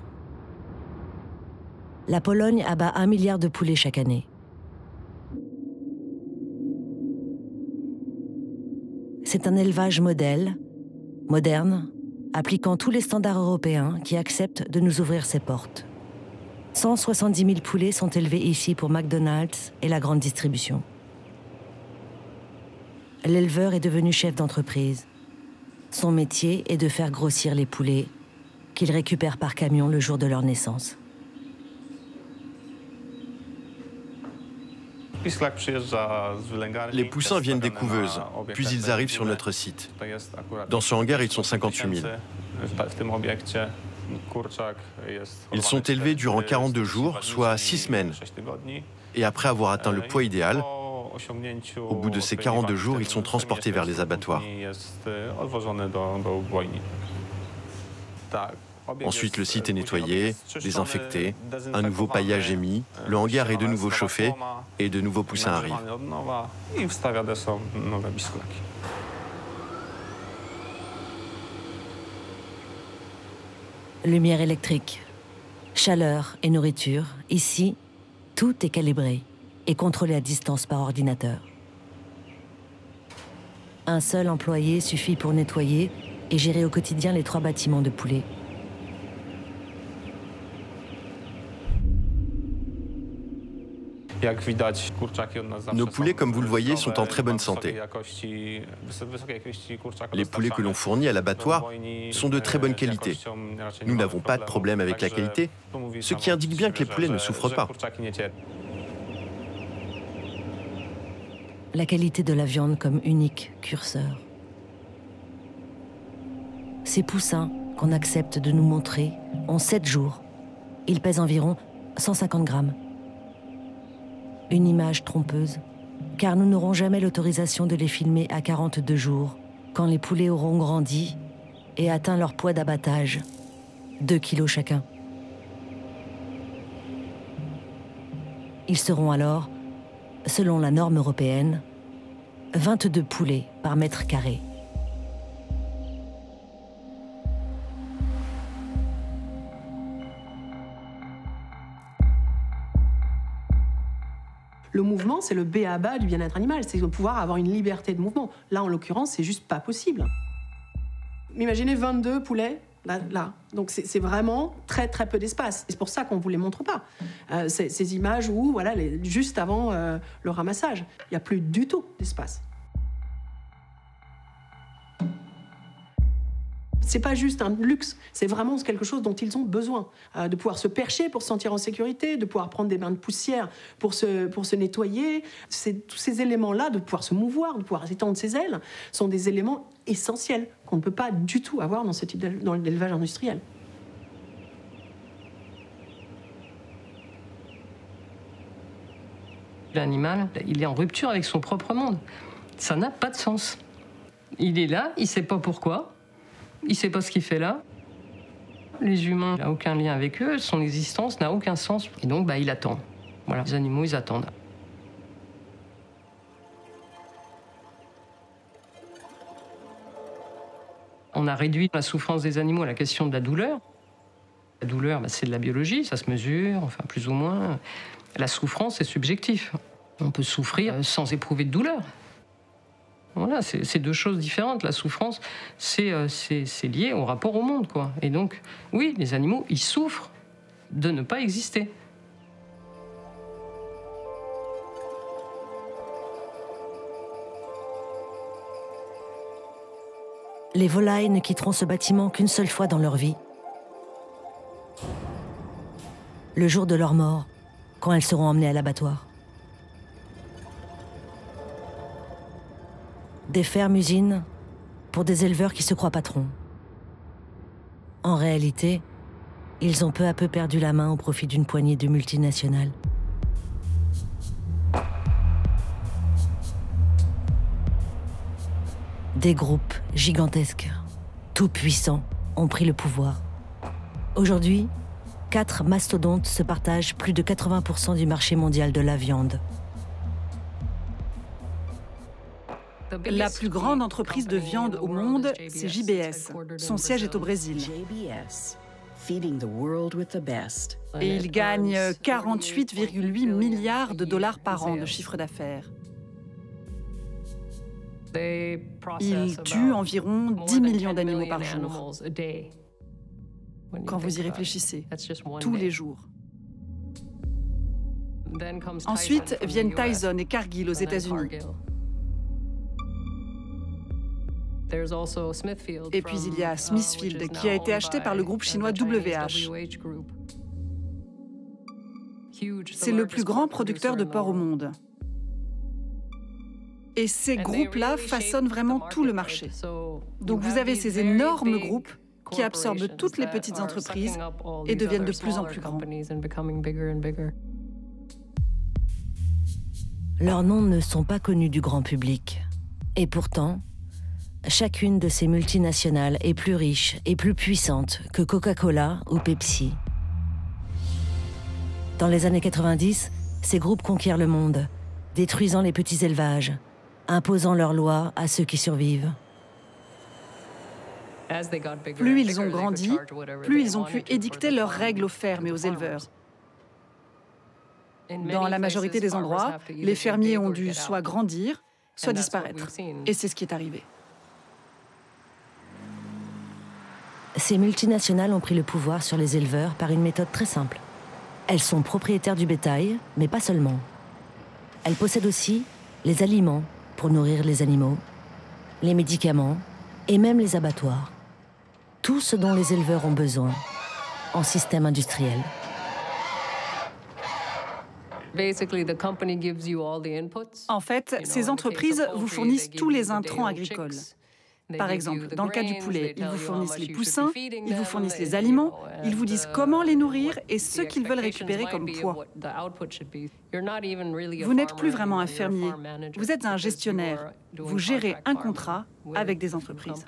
A: La Pologne abat 1 milliard de poulets chaque année. C'est un élevage modèle, moderne, appliquant tous les standards européens qui acceptent de nous ouvrir ses portes. 170 000 poulets sont élevés ici pour McDonald's et la grande distribution. L'éleveur est devenu chef d'entreprise. Son métier est de faire grossir les poulets qu'il récupère par camion le jour de leur naissance.
F: Les poussins viennent des couveuses, puis ils arrivent sur notre site. Dans ce hangar, ils sont 58 000. Ils sont élevés durant 42 jours, soit 6 semaines. Et après avoir atteint le poids idéal, au bout de ces 42 jours, ils sont transportés vers les abattoirs. Ensuite, le site est nettoyé, désinfecté, un nouveau paillage est mis, le hangar est de nouveau chauffé et de nouveaux poussins arrivent.
A: Lumière électrique, chaleur et nourriture. Ici, tout est calibré et contrôlé à distance par ordinateur. Un seul employé suffit pour nettoyer et gérer au quotidien les 3 bâtiments de poulets.
F: Nos poulets, comme vous le voyez, sont en très bonne santé. Les poulets que l'on fournit à l'abattoir sont de très bonne qualité. Nous n'avons pas de problème avec la qualité, ce qui indique bien que les poulets ne souffrent pas.
A: La qualité de la viande comme unique curseur. Ces poussins qu'on accepte de nous montrer ont 7 jours. Ils pèsent environ 150 grammes. Une image trompeuse, car nous n'aurons jamais l'autorisation de les filmer à 42 jours, quand les poulets auront grandi et atteint leur poids d'abattage, 2 kilos chacun. Ils seront alors, selon la norme européenne, 22 poulets par mètre carré.
C: Le mouvement, c'est le b.a.-ba du bien-être animal, c'est de pouvoir avoir une liberté de mouvement. Là, en l'occurrence, c'est juste pas possible. Imaginez 22 poulets, là. Donc c'est vraiment très très peu d'espace. C'est pour ça qu'on ne vous les montre pas. Ces images où, voilà, juste avant le ramassage, il n'y a plus du tout d'espace. C'est pas juste un luxe, c'est vraiment quelque chose dont ils ont besoin. De pouvoir se percher pour se sentir en sécurité, de pouvoir prendre des bains de poussière pour se nettoyer. Tous ces éléments-là, de pouvoir se mouvoir, de pouvoir étendre ses ailes, sont des éléments essentiels qu'on ne peut pas du tout avoir dans ce type d'élevage industriel.
E: L'animal, il est en rupture avec son propre monde. Ça n'a pas de sens. Il est là, il ne sait pas pourquoi. Il ne sait pas ce qu'il fait là. Les humains n'ont aucun lien avec eux, son existence n'a aucun sens. Et donc, il attend. Voilà, les animaux, ils attendent. On a réduit la souffrance des animaux à la question de la douleur. La douleur, c'est de la biologie, ça se mesure, enfin plus ou moins. La souffrance, c'est subjectif. On peut souffrir sans éprouver de douleur. Voilà, c'est 2 choses différentes. La souffrance, c'est lié au rapport au monde, quoi. Et donc, oui, les animaux, ils souffrent de ne pas exister.
A: Les volailles ne quitteront ce bâtiment qu'une seule fois dans leur vie. Le jour de leur mort, quand elles seront emmenées à l'abattoir. Des fermes-usines pour des éleveurs qui se croient patrons. En réalité, ils ont peu à peu perdu la main au profit d'une poignée de multinationales. Des groupes gigantesques, tout puissants, ont pris le pouvoir. Aujourd'hui, 4 mastodontes se partagent plus de 80% du marché mondial de la viande.
H: La plus grande entreprise de viande au monde, c'est JBS. Son siège est au Brésil. Et il gagne 48,8 milliards de dollars par an de chiffre d'affaires. Il tue environ 10 millions d'animaux par jour. Quand vous y réfléchissez, tous les jours. Ensuite viennent Tyson et Cargill aux États-Unis. Et puis il y a Smithfield, qui a été acheté par le groupe chinois WH. C'est le plus grand producteur de porc au monde. Et ces groupes-là façonnent vraiment tout le marché. Donc vous avez ces énormes groupes qui absorbent toutes les petites entreprises et deviennent de plus en plus grands.
A: Leurs noms ne sont pas connus du grand public. Et pourtant, chacune de ces multinationales est plus riche et plus puissante que Coca-Cola ou Pepsi. Dans les années 90, ces groupes conquièrent le monde, détruisant les petits élevages, imposant leurs lois à ceux qui survivent.
H: Plus ils ont grandi, plus ils ont pu édicter leurs règles aux fermes et aux éleveurs. Dans la majorité des endroits, les fermiers ont dû soit grandir, soit disparaître. Et c'est ce qui est arrivé.
A: Ces multinationales ont pris le pouvoir sur les éleveurs par une méthode très simple. Elles sont propriétaires du bétail, mais pas seulement. Elles possèdent aussi les aliments pour nourrir les animaux, les médicaments et même les abattoirs. Tout ce dont les éleveurs ont besoin en système industriel.
H: En fait, ces entreprises vous fournissent tous les intrants agricoles. Par exemple, dans le cas du poulet, ils vous fournissent les poussins, ils vous fournissent les aliments, ils vous disent comment les nourrir et ce qu'ils veulent récupérer comme poids. Vous n'êtes plus vraiment un fermier, vous êtes un gestionnaire. Vous gérez un contrat avec des entreprises.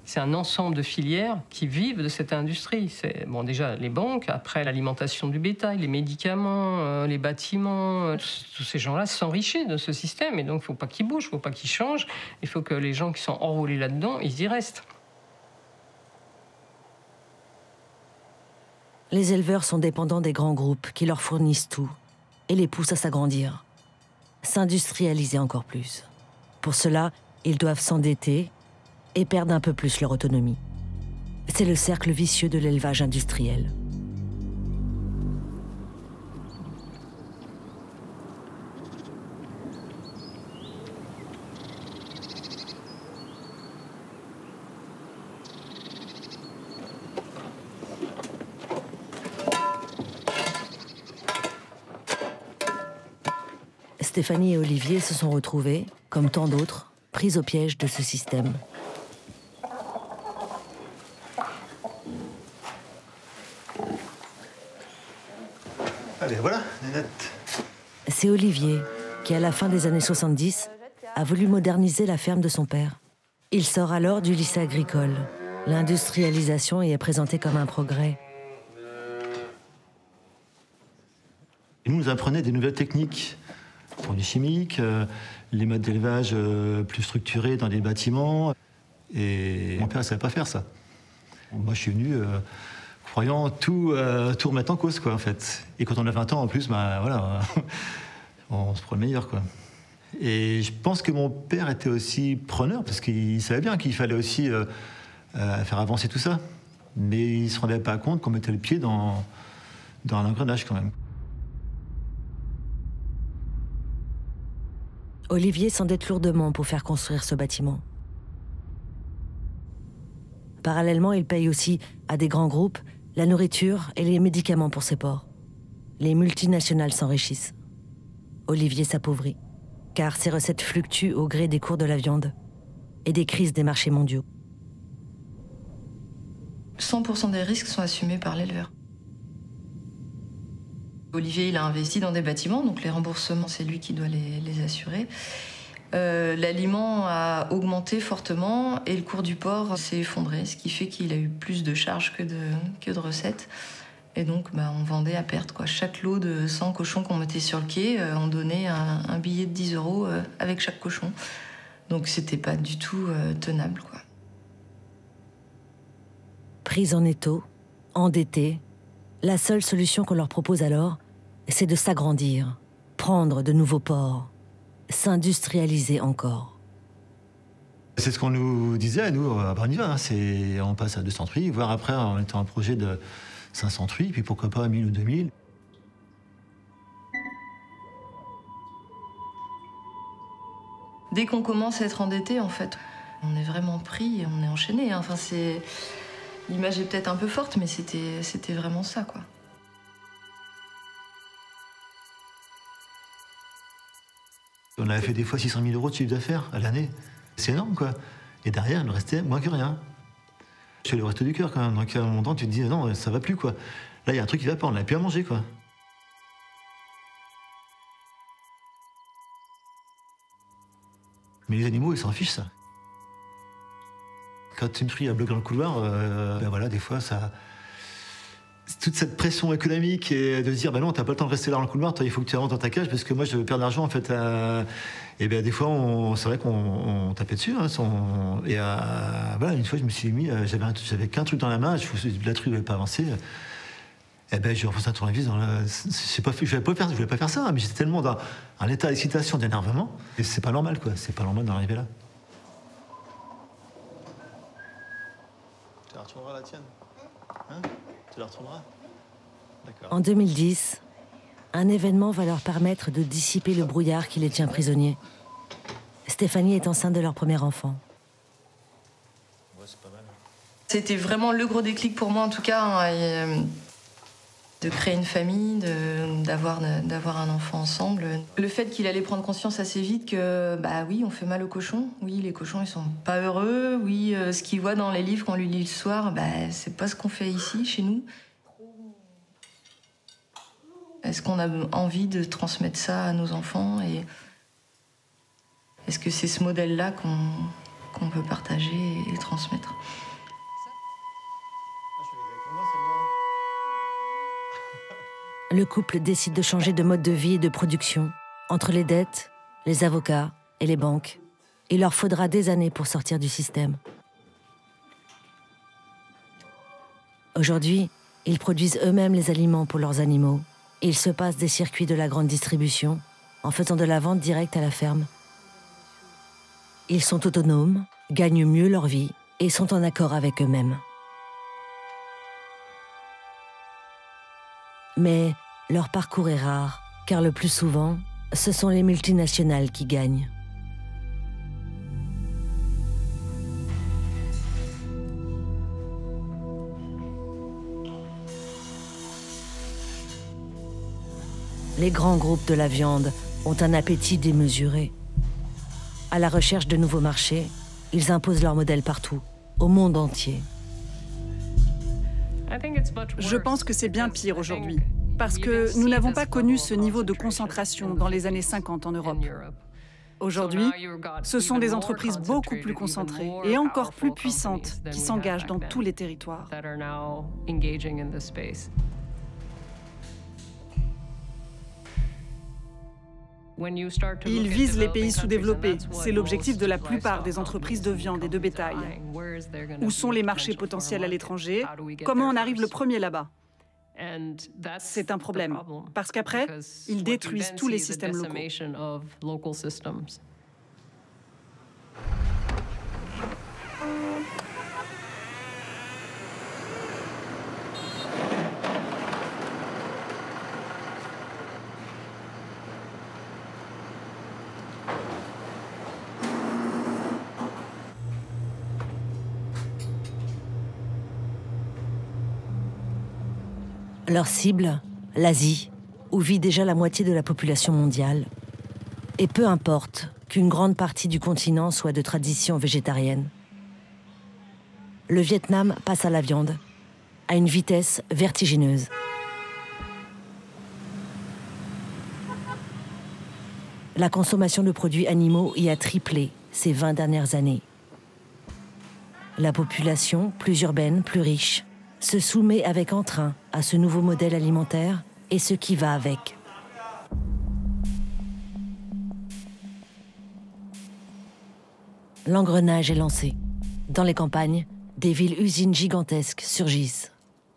E: C'est un ensemble de filières qui vivent de cette industrie. C'est bon, déjà les banques, après l'alimentation du bétail, les médicaments, les bâtiments. Tous ces gens-là s'enrichissent de ce système. Et donc, il ne faut pas qu'ils bougent, il ne faut pas qu'ils changent. Il faut que les gens qui sont enrôlés là-dedans, ils y restent.
A: Les éleveurs sont dépendants des grands groupes qui leur fournissent tout et les poussent à s'agrandir, s'industrialiser encore plus. Pour cela, ils doivent s'endetter et perdent un peu plus leur autonomie. C'est le cercle vicieux de l'élevage industriel. Stéphanie et Olivier se sont retrouvés, comme tant d'autres, pris au piège de ce système.
J: Allez, voilà, Nénette.
A: C'est Olivier qui, à la fin des années 70, a voulu moderniser la ferme de son père. Il sort alors du lycée agricole. L'industrialisation y est présentée comme un progrès.
J: Il nous apprenait des nouvelles techniques, produits chimiques, les modes d'élevage plus structurés dans les bâtiments. Et mon père ne savait pas faire ça. Moi, je suis venu croyant tout remettre en cause, quoi, en fait. Et quand on a 20 ans, en plus, bah, voilà, on se prend le meilleur, quoi. Et je pense que mon père était aussi preneur, parce qu'il savait bien qu'il fallait aussi faire avancer tout ça. Mais il ne se rendait pas compte qu'on mettait le pied dans un engrenage, quand même.
A: Olivier s'endette lourdement pour faire construire ce bâtiment. Parallèlement, il paye aussi à des grands groupes la nourriture et les médicaments pour ses porcs. Les multinationales s'enrichissent. Olivier s'appauvrit, car ses recettes fluctuent au gré des cours de la viande et des crises des marchés mondiaux.
D: 100% des risques sont assumés par l'éleveur. Olivier, il a investi dans des bâtiments, donc les remboursements, c'est lui qui doit les assurer. L'aliment a augmenté fortement et le cours du porc s'est effondré, ce qui fait qu'il a eu plus de charges que de recettes. Et donc, on vendait à perte, quoi. Chaque lot de 100 cochons qu'on mettait sur le quai, on donnait un billet de 10 € avec chaque cochon. Donc, c'était pas du tout tenable, quoi.
A: Prise en étau, endettés, la seule solution qu'on leur propose alors, c'est de s'agrandir, prendre de nouveaux ports, s'industrialiser encore.
J: C'est ce qu'on nous disait à nous, à Barniva, hein, on passe à 200 truies, voire après en étant un projet de 500 truies, puis pourquoi pas 1000 ou 2000.
D: Dès qu'on commence à être endetté, en fait, on est vraiment pris et on est enchaîné. Hein. Enfin, l'image est peut-être un peu forte, mais c'était vraiment ça, quoi.
J: On avait fait des fois 600 000 € de chiffre d'affaires à l'année. C'est énorme, quoi. Et derrière, il me restait moins que rien. Je suis allé au Resto du Cœur, quand même. Donc à un moment, tu te dis, non, ça va plus, quoi. Là, il y a un truc qui va pas, on n'a plus à manger, quoi. Mais les animaux, ils s'en fichent, ça. Quand une truie a bloqué dans le couloir, ben voilà, des fois, ça... Toute cette pression économique et de se dire, ben non, t'as pas le temps de rester là dans le couloir, toi, il faut que tu rentres dans ta cage parce que moi, je perds de l'argent, en fait. Et ben des fois, c'est vrai qu'on tapait dessus. Hein, et voilà, une fois, je me suis mis, j'avais qu'un truc dans la main, la truie ne voulait pas avancer. Et ben, j'ai refait un tournevis dans la... Je voulais pas faire ça, mais j'étais tellement dans un état d'excitation, d'énervement. Et c'est pas normal, quoi. C'est pas normal d'en arriver là. Tu la retourneras, la tienne? Hein? Tu la retourneras? D'accord.
A: En 2010, un événement va leur permettre de dissiper le brouillard qui les tient prisonniers. Stéphanie est enceinte de leur premier enfant.
J: Ouais, c'est pas mal.
D: C'était vraiment le gros déclic pour moi, en tout cas. De créer une famille, d'avoir un enfant ensemble. Le fait qu'il allait prendre conscience assez vite que, bah oui, on fait mal aux cochons. Oui, les cochons, ils sont pas heureux. Oui, ce qu'il voit dans les livres qu'on lui lit le soir, bah, c'est pas ce qu'on fait ici, chez nous. Est-ce qu'on a envie de transmettre ça à nos enfants et est-ce que c'est ce modèle-là qu'on peut partager et transmettre?
A: Le couple décide de changer de mode de vie et de production. Entre les dettes, les avocats et les banques, il leur faudra des années pour sortir du système. Aujourd'hui, ils produisent eux-mêmes les aliments pour leurs animaux. Ils se passent des circuits de la grande distribution en faisant de la vente directe à la ferme. Ils sont autonomes, gagnent mieux leur vie et sont en accord avec eux-mêmes. Mais leur parcours est rare, car le plus souvent, ce sont les multinationales qui gagnent. Les grands groupes de la viande ont un appétit démesuré. À la recherche de nouveaux marchés, ils imposent leur modèle partout, au monde entier.
H: Je pense que c'est bien pire aujourd'hui, parce que nous n'avons pas connu ce niveau de concentration dans les années 50 en Europe. Aujourd'hui, ce sont des entreprises beaucoup plus concentrées et encore plus puissantes qui s'engagent dans tous les territoires. Ils visent les pays sous-développés. C'est l'objectif de la plupart des entreprises de viande et de bétail. Où sont les marchés potentiels à l'étranger? Comment on arrive le premier là-bas? C'est un problème, parce qu'après, ils détruisent tous les systèmes locaux.
A: Leur cible, l'Asie, où vit déjà la moitié de la population mondiale. Et peu importe qu'une grande partie du continent soit de tradition végétarienne. Le Vietnam passe à la viande, à une vitesse vertigineuse. La consommation de produits animaux y a triplé ces 20 dernières années. La population, plus urbaine, plus riche, se soumet avec entrain à ce nouveau modèle alimentaire et ce qui va avec. L'engrenage est lancé. Dans les campagnes, des villes-usines gigantesques surgissent,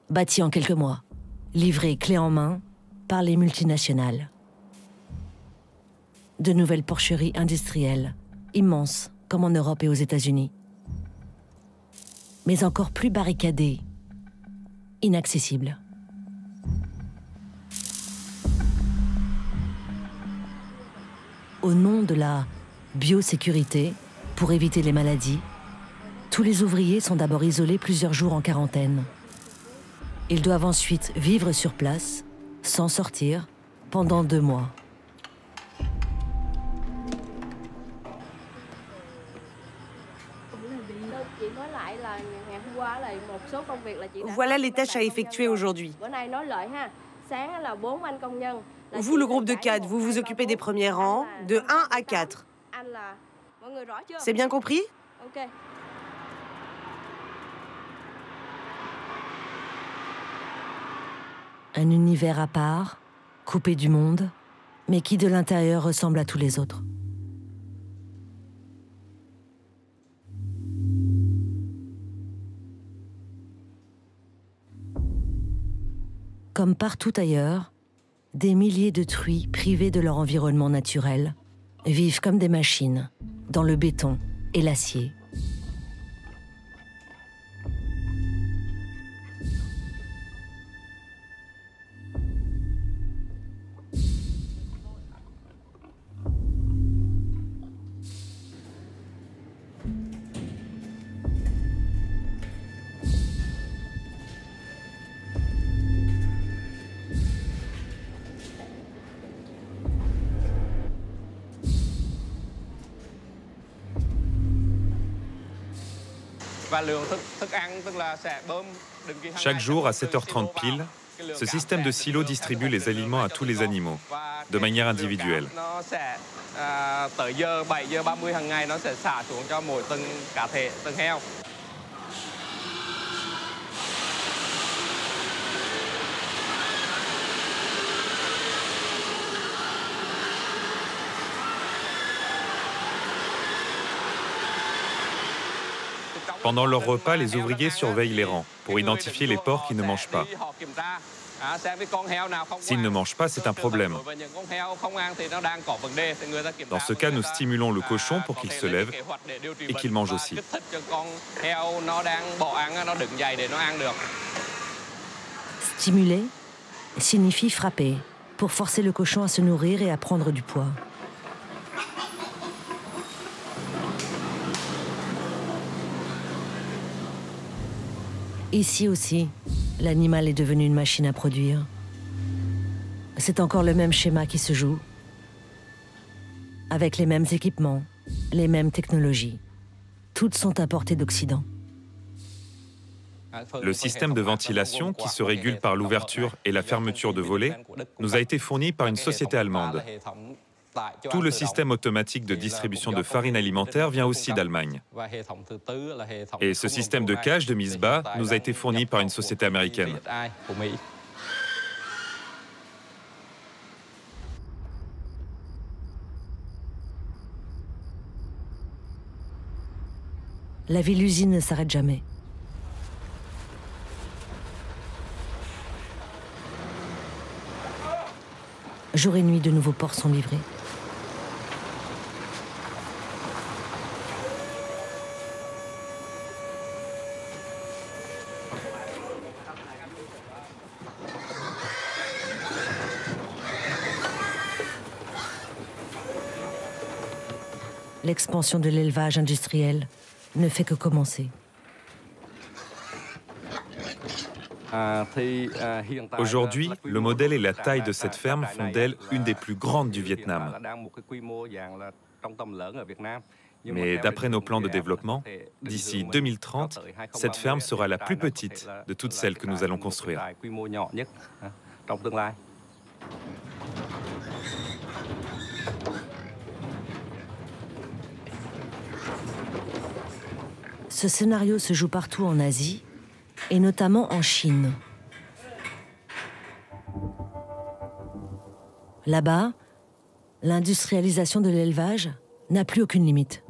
A: bâties en quelques mois, livrées clé en main par les multinationales. De nouvelles porcheries industrielles, immenses comme en Europe et aux États-Unis. Mais encore plus barricadées, inaccessibles. Au nom de la biosécurité, pour éviter les maladies, tous les ouvriers sont d'abord isolés plusieurs jours en quarantaine. Ils doivent ensuite vivre sur place, sans sortir, pendant 2 mois.
G: Voilà les tâches à effectuer aujourd'hui. Vous, le groupe de 4, vous vous occupez des premiers rangs, de 1 à 4. C'est bien compris?
A: Un univers à part, coupé du monde, mais qui de l'intérieur ressemble à tous les autres. Comme partout ailleurs, des milliers de truies privées de leur environnement naturel vivent comme des machines dans le béton et l'acier.
I: Chaque jour, à 7h30 pile, ce système de silos distribue les aliments à tous les animaux, de manière individuelle. Pendant leur repas, les ouvriers surveillent les rangs pour identifier les porcs qui ne mangent pas. S'ils ne mangent pas, c'est un problème. Dans ce cas, nous stimulons le cochon pour qu'il se lève et qu'il mange aussi.
A: Stimuler signifie frapper, pour forcer le cochon à se nourrir et à prendre du poids. Ici aussi, l'animal est devenu une machine à produire. C'est encore le même schéma qui se joue, avec les mêmes équipements, les mêmes technologies. Toutes sont importées d'Occident.
I: Le système de ventilation, qui se régule par l'ouverture et la fermeture de volets, nous a été fourni par une société allemande. Tout le système automatique de distribution de farine alimentaire vient aussi d'Allemagne. Et ce système de cage de mise bas nous a été fourni par une société américaine.
A: La ville-usine ne s'arrête jamais. Jour et nuit, de nouveaux porcs sont livrés. L'expansion de l'élevage industriel ne fait que commencer.
I: Aujourd'hui, le modèle et la taille de cette ferme font d'elle une des plus grandes du Vietnam. Mais d'après nos plans de développement, d'ici 2030, cette ferme sera la plus petite de toutes celles que nous allons construire.
A: Ce scénario se joue partout en Asie, et notamment en Chine. Là-bas, l'industrialisation de l'élevage n'a plus aucune limite.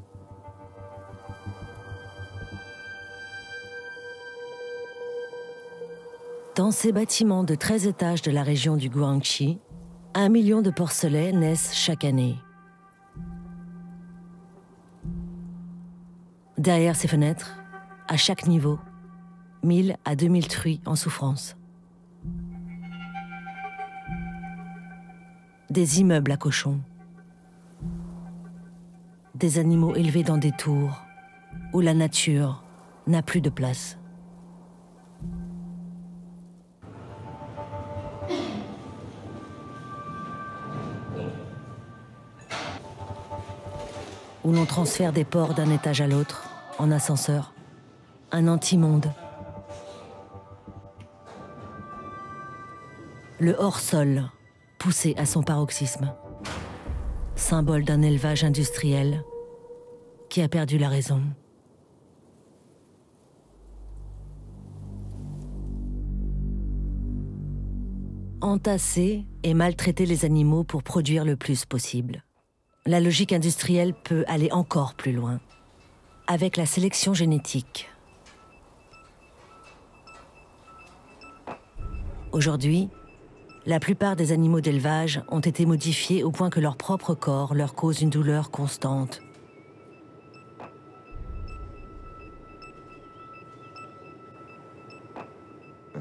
A: Dans ces bâtiments de 13 étages de la région du Guangxi, 1 million de porcelets naissent chaque année. Derrière ces fenêtres, à chaque niveau, 1000 à 2000 truies en souffrance. Des immeubles à cochons. Des animaux élevés dans des tours où la nature n'a plus de place. Où l'on transfère des porcs d'un étage à l'autre en ascenseur un anti-monde. Le hors-sol, poussé à son paroxysme, symbole d'un élevage industriel qui a perdu la raison. Entasser et maltraiter les animaux pour produire le plus possible. La logique industrielle peut aller encore plus loin, avec la sélection génétique. Aujourd'hui, la plupart des animaux d'élevage ont été modifiés au point que leur propre corps leur cause une douleur constante.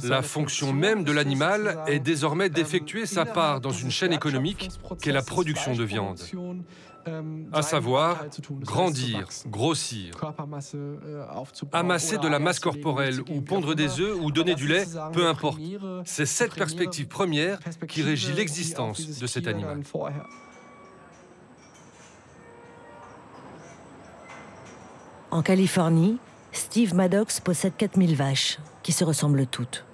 B: La fonction même de l'animal est désormais d'effectuer sa part dans une chaîne économique qu'est la production de viande. À savoir, grandir, grossir, amasser de la masse corporelle ou pondre des œufs ou donner du lait, peu importe. C'est cette perspective première qui régit l'existence de cet animal.
A: En Californie, Steve Maddox possède 4000 vaches, qui se ressemblent toutes.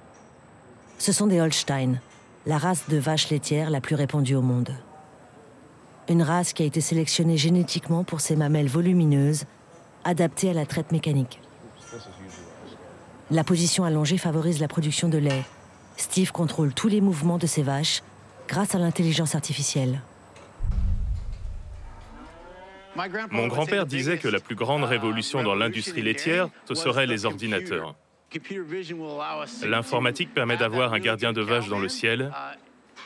A: Ce sont des Holstein, la race de vaches laitières la plus répandue au monde. Une race qui a été sélectionnée génétiquement pour ses mamelles volumineuses, adaptées à la traite mécanique. La position allongée favorise la production de lait. Steve contrôle tous les mouvements de ses vaches grâce à l'intelligence artificielle.
K: Mon grand-père disait que la plus grande révolution dans l'industrie laitière, ce seraient les ordinateurs. L'informatique permet d'avoir un gardien de vaches dans le ciel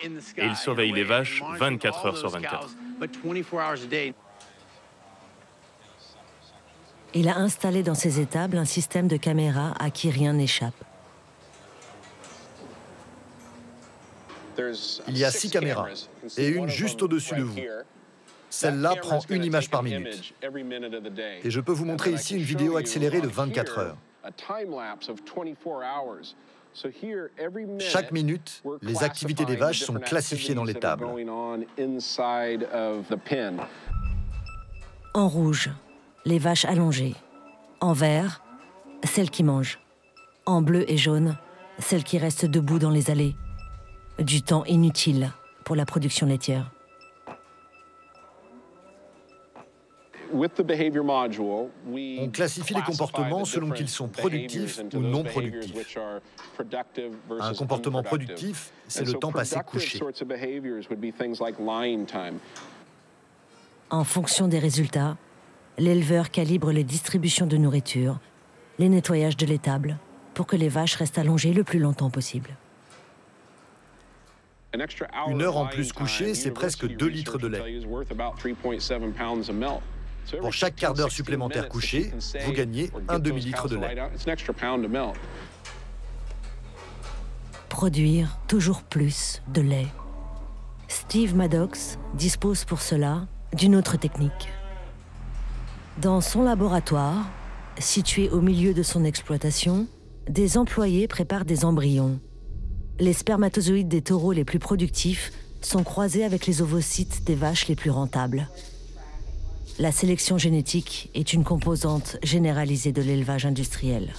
K: et il surveille les vaches 24 heures sur 24.
A: Il a installé dans ses étables un système de caméras à qui rien n'échappe.
W: Il y a 6 caméras et une juste au-dessus de vous. Celle-là prend une image par minute. Et je peux vous montrer ici une vidéo accélérée de 24 heures. Chaque minute, les activités des vaches sont classifiées dans les tables.
A: En rouge, les vaches allongées. En vert, celles qui mangent. En bleu et jaune, celles qui restent debout dans les allées. Du temps inutile pour la production laitière.
W: On classifie les comportements selon qu'ils sont productifs ou non productifs. Un comportement productif, c'est le temps passé couché.
A: En fonction des résultats, l'éleveur calibre les distributions de nourriture, les nettoyages de l'étable, pour que les vaches restent allongées le plus longtemps possible.
W: Une heure en plus couchée, c'est presque 2 litres de lait. Pour chaque quart d'heure supplémentaire couché, vous gagnez un demi-litre de lait.
A: Produire toujours plus de lait. Steve Maddox dispose pour cela d'une autre technique. Dans son laboratoire, situé au milieu de son exploitation, des employés préparent des embryons. Les spermatozoïdes des taureaux les plus productifs sont croisés avec les ovocytes des vaches les plus rentables. La sélection génétique est une composante généralisée de l'élevage industriel.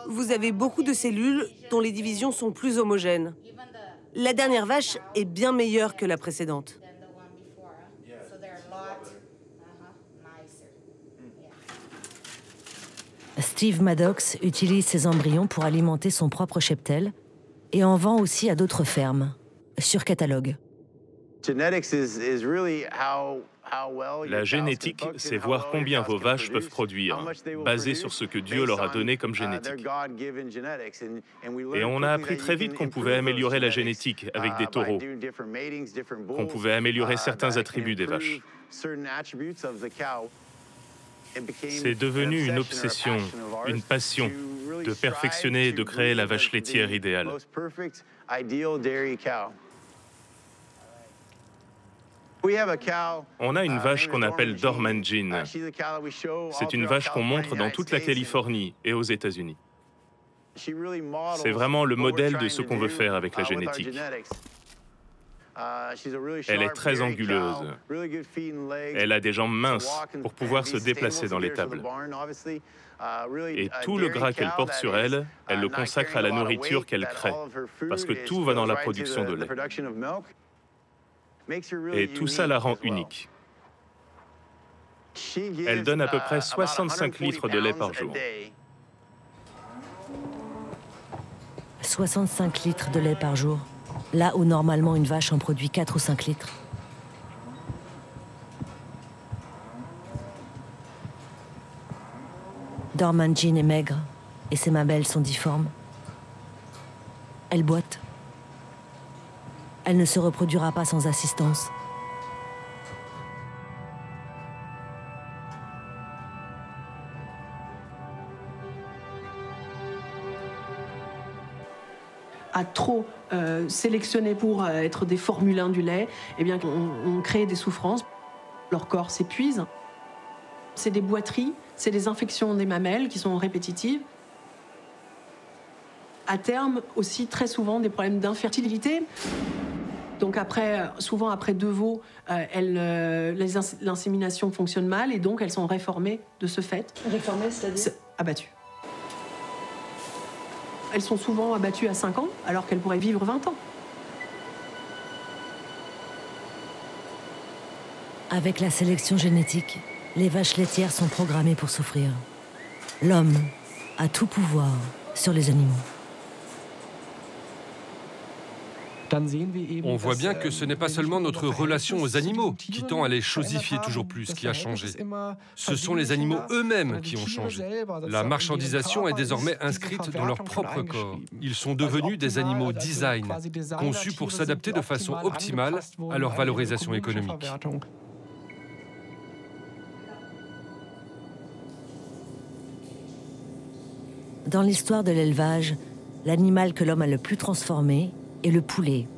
G: Vous avez beaucoup de cellules dont les divisions sont plus homogènes. La dernière vache est bien meilleure que la précédente.
A: Steve Maddox utilise ces embryons pour alimenter son propre cheptel et en vend aussi à d'autres fermes, sur catalogue.
K: La génétique, c'est voir combien vos vaches peuvent produire, basé sur ce que Dieu leur a donné comme génétique. Et on a appris très vite qu'on pouvait améliorer la génétique avec des taureaux, qu'on pouvait améliorer certains attributs des vaches. C'est devenu une obsession, une passion, de perfectionner et de créer la vache laitière idéale. On a une vache qu'on appelle Dorman Jean. C'est une vache qu'on montre dans toute la Californie et aux États-Unis. C'est vraiment le modèle de ce qu'on veut faire avec la génétique. Elle est très anguleuse. Elle a des jambes minces pour pouvoir se déplacer dans l'étable. Et tout le gras qu'elle porte sur elle, elle le consacre à la nourriture qu'elle crée, parce que tout va dans la production de lait. Et tout ça la rend unique. Elle donne à peu près 65 litres de lait par jour.
A: 65 litres de lait par jour, là où normalement une vache en produit 4 ou 5 litres. Dorman Jean est maigre et ses mamelles sont difformes. Elle boite. Elle ne se reproduira pas sans assistance.
C: À trop sélectionner pour être des Formule 1 du lait, eh bien, on crée des souffrances. Leur corps s'épuise. C'est des boiteries, c'est des infections des mamelles qui sont répétitives. À terme, aussi, très souvent, des problèmes d'infertilité. Donc souvent après 2 veaux, l'insémination fonctionne mal et donc elles sont réformées de ce fait.
A: Réformées, c'est-à-dire
C: abattues. Elles sont souvent abattues à 5 ans, alors qu'elles pourraient vivre 20 ans.
A: Avec la sélection génétique, les vaches laitières sont programmées pour souffrir. L'homme a tout pouvoir sur les animaux.
B: On voit bien que ce n'est pas seulement notre relation aux animaux qui tend à les chosifier toujours plus qui a changé. Ce sont les animaux eux-mêmes qui ont changé. La marchandisation est désormais inscrite dans leur propre corps. Ils sont devenus des animaux design, conçus pour s'adapter de façon optimale à leur valorisation économique.
A: Dans l'histoire de l'élevage, l'animal que l'homme a le plus transformé est le poulet.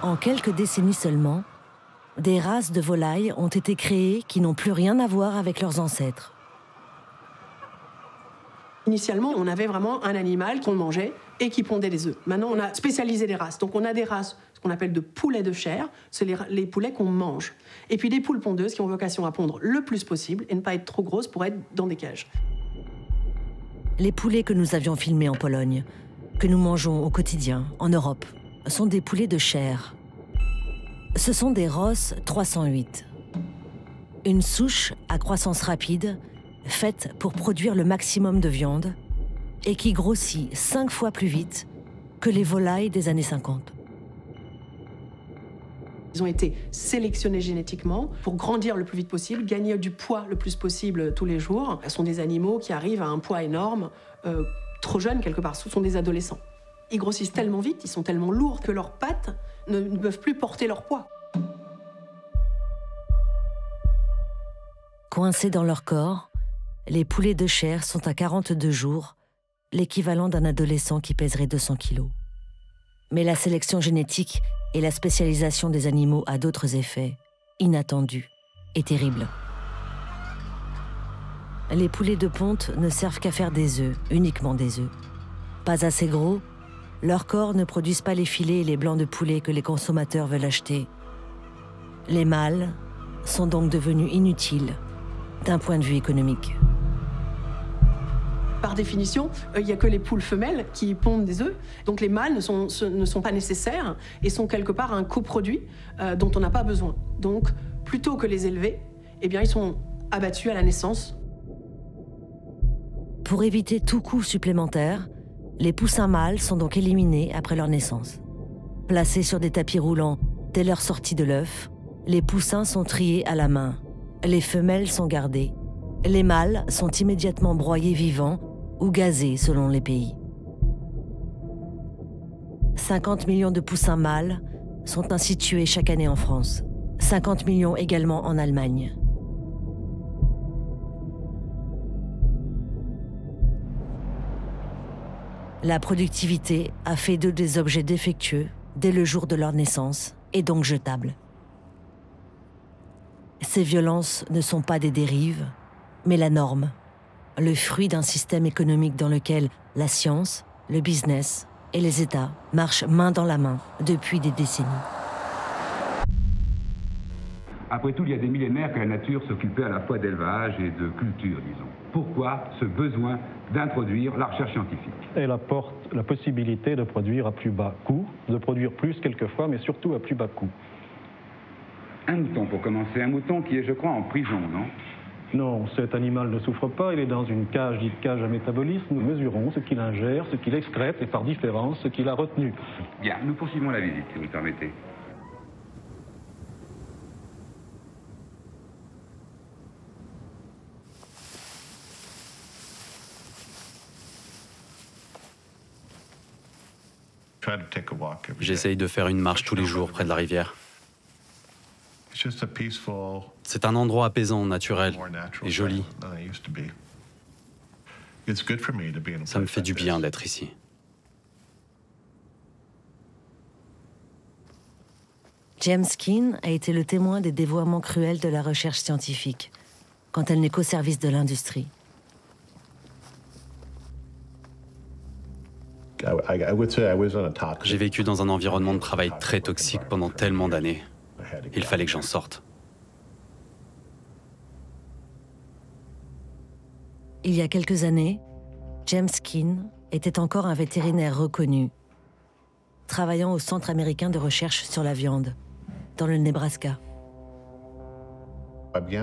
A: En quelques décennies seulement, des races de volailles ont été créées qui n'ont plus rien à voir avec leurs ancêtres.
C: Initialement, on avait vraiment un animal qu'on mangeait et qui pondait des œufs. Maintenant, on a spécialisé les races. Donc on a des races, ce qu'on appelle de poulets de chair, c'est les poulets qu'on mange. Et puis des poules pondeuses qui ont vocation à pondre le plus possible et ne pas être trop grosses pour être dans des cages.
A: Les poulets que nous avions filmés en Pologne, que nous mangeons au quotidien en Europe, sont des poulets de chair. Ce sont des Ross 308. Une souche à croissance rapide, faite pour produire le maximum de viande et qui grossit 5 fois plus vite que les volailles des années 50.
C: Ils ont été sélectionnés génétiquement pour grandir le plus vite possible, gagner du poids le plus possible tous les jours. Ce sont des animaux qui arrivent à un poids énorme, trop jeunes quelque part, ce sont des adolescents. Ils grossissent tellement vite, ils sont tellement lourds que leurs pattes ne peuvent plus porter leur poids.
A: Coincés dans leur corps, les poulets de chair sont à 42 jours, l'équivalent d'un adolescent qui pèserait 200 kilos. Mais la sélection génétique et la spécialisation des animaux a d'autres effets, inattendus et terribles. Les poulets de ponte ne servent qu'à faire des œufs, uniquement des œufs. Pas assez gros, leurs corps ne produisent pas les filets et les blancs de poulet que les consommateurs veulent acheter. Les mâles sont donc devenus inutiles d'un point de vue économique.
C: Par définition, il n'y a que les poules femelles qui pondent des œufs. Donc les mâles ne sont pas nécessaires et sont quelque part un coproduit dont on n'a pas besoin. Donc plutôt que les élever, eh bien, ils sont abattus à la naissance.
A: Pour éviter tout coût supplémentaire, les poussins mâles sont donc éliminés après leur naissance. Placés sur des tapis roulants dès leur sortie de l'œuf, les poussins sont triés à la main. Les femelles sont gardées. Les mâles sont immédiatement broyés vivants ou gazés selon les pays. 50 millions de poussins mâles sont ainsi tués chaque année en France. 50 millions également en Allemagne. La productivité a fait d'eux des objets défectueux dès le jour de leur naissance et donc jetables. Ces violences ne sont pas des dérives, mais la norme. le fruit d'un système économique dans lequel la science, le business et les États marchent main dans la main depuis des décennies.
N: Après tout, il y a des millénaires que la nature s'occupait à la fois d'élevage et de culture, disons. Pourquoi ce besoin d'introduire la recherche scientifique?
O: Elle apporte la possibilité de produire à plus bas coût, de produire plus quelquefois, mais surtout à plus bas coût.
N: Un mouton pour commencer, un mouton qui est, je crois, en prison, non?
O: Non, cet animal ne souffre pas, il est dans une cage dite cage à métabolisme. Nous mesurons ce qu'il ingère, ce qu'il excrète et par différence ce qu'il a retenu.
N: Bien, nous poursuivons la visite, si vous le permettez.
P: J'essaye de faire une marche tous les jours près de la rivière. C'est un endroit apaisant, naturel et joli. Ça me fait du bien d'être ici.
A: James Keen a été le témoin des dévoiements cruels de la recherche scientifique, quand elle n'est qu'au service de l'industrie.
P: J'ai vécu dans un environnement de travail très toxique pendant tellement d'années. Il fallait que j'en sorte.
A: Il y a quelques années, James Keen était encore un vétérinaire reconnu, travaillant au Centre américain de recherche sur la viande, dans le Nebraska.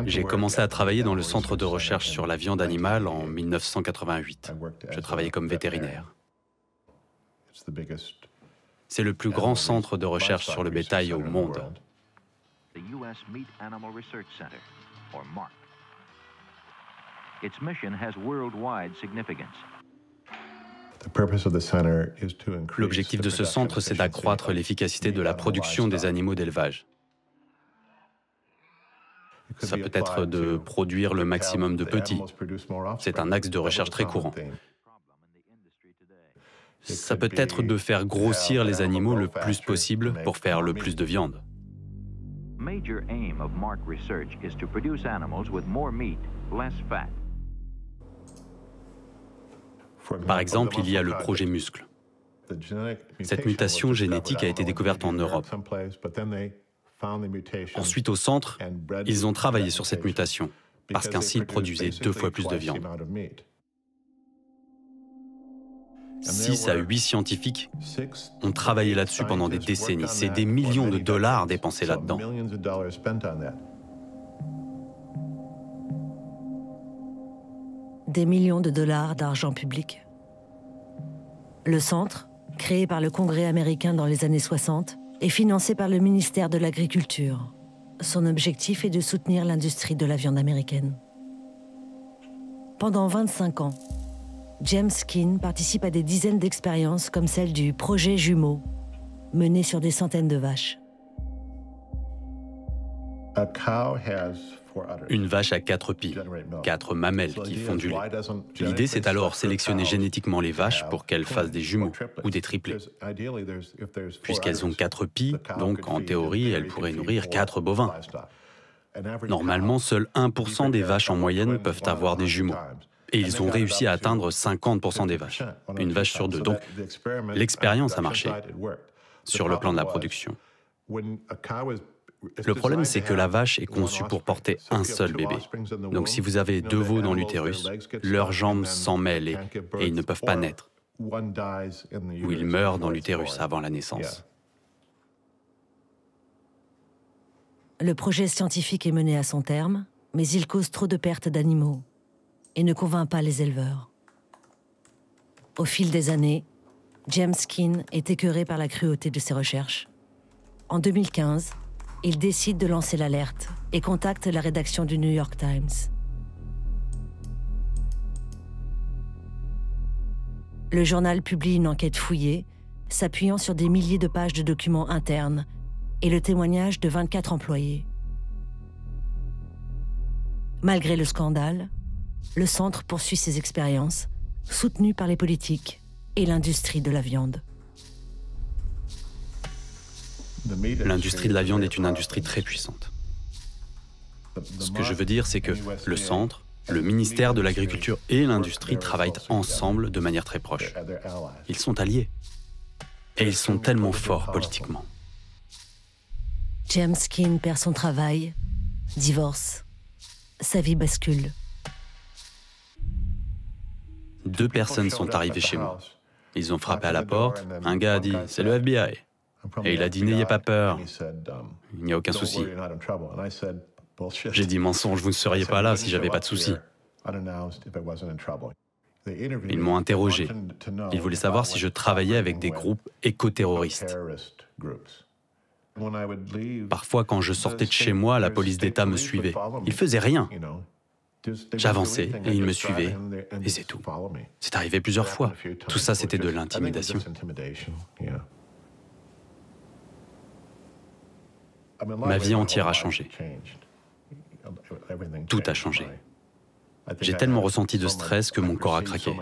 P: J'ai commencé à travailler dans le Centre de recherche sur la viande animale en 1988. Je travaillais comme vétérinaire. C'est le plus grand centre de recherche sur le bétail au monde. L'objectif de ce centre, c'est d'accroître l'efficacité de la production des animaux d'élevage. Ça peut être de produire le maximum de petits. C'est un axe de recherche très courant. Ça peut être de faire grossir les animaux le plus possible pour faire le plus de viande. Par exemple, il y a le projet muscle. Cette mutation génétique a été découverte en Europe. Ensuite, au centre, ils ont travaillé sur cette mutation, parce qu'ainsi ils produisaient 2 fois plus de viande. 6 à 8 scientifiques ont travaillé là-dessus pendant des décennies. C'est des millions de dollars dépensés là-dedans.
A: Des millions de dollars d'argent public. Le centre, créé par le Congrès américain dans les années 60, est financé par le ministère de l'Agriculture. Son objectif est de soutenir l'industrie de la viande américaine. Pendant 25 ans, James Keen participe à des dizaines d'expériences comme celle du projet Jumeau, mené sur des centaines de vaches.
P: Une vache a 4 pies, 4 mamelles qui font du lait. L'idée, c'est alors sélectionner génétiquement les vaches pour qu'elles fassent des jumeaux ou des triplés. Puisqu'elles ont 4 pies, donc en théorie, elles pourraient nourrir 4 bovins. Normalement, seul 1% des vaches en moyenne peuvent avoir des jumeaux. Et ils ont réussi à atteindre 50% des vaches, une vache sur 2. Donc, l'expérience a marché sur le plan de la production. Le problème, c'est que la vache est conçue pour porter un seul bébé. Donc si vous avez 2 veaux dans l'utérus, leurs jambes s'en mêlent et ils ne peuvent pas naître. Ou ils meurent dans l'utérus avant la naissance.
A: Le projet scientifique est mené à son terme, mais il cause trop de pertes d'animaux et ne convainc pas les éleveurs. Au fil des années, James Keen est écœuré par la cruauté de ses recherches. En 2015, il décide de lancer l'alerte et contacte la rédaction du New York Times. Le journal publie une enquête fouillée, s'appuyant sur des milliers de pages de documents internes et le témoignage de 24 employés. Malgré le scandale, le centre poursuit ses expériences, soutenu par les politiques et l'industrie de la viande.
P: L'industrie de la viande est une industrie très puissante. Ce que je veux dire, c'est que le centre, Le ministère de l'Agriculture et l'Industrie travaillent ensemble de manière très proche. Ils sont alliés. Et ils sont tellement forts politiquement.
A: James Keane perd son travail, divorce, sa vie bascule.
P: 2 personnes sont arrivées chez moi. Ils ont frappé à la porte, un gars a dit « c'est le FBI ». Et il a dit « n'ayez pas peur, il n'y a aucun souci ». J'ai dit « mensonge, vous ne seriez pas là si j'avais pas de souci ». Ils m'ont interrogé. Ils voulaient savoir si je travaillais avec des groupes éco-terroristes. Parfois, quand je sortais de chez moi, la police d'État me suivait. Ils faisaient rien. J'avançais et ils me suivaient, et c'est tout. C'est arrivé plusieurs fois. Tout ça, c'était de l'intimidation. Ma vie entière a changé. Tout a changé. J'ai tellement ressenti de stress que mon corps a craqué.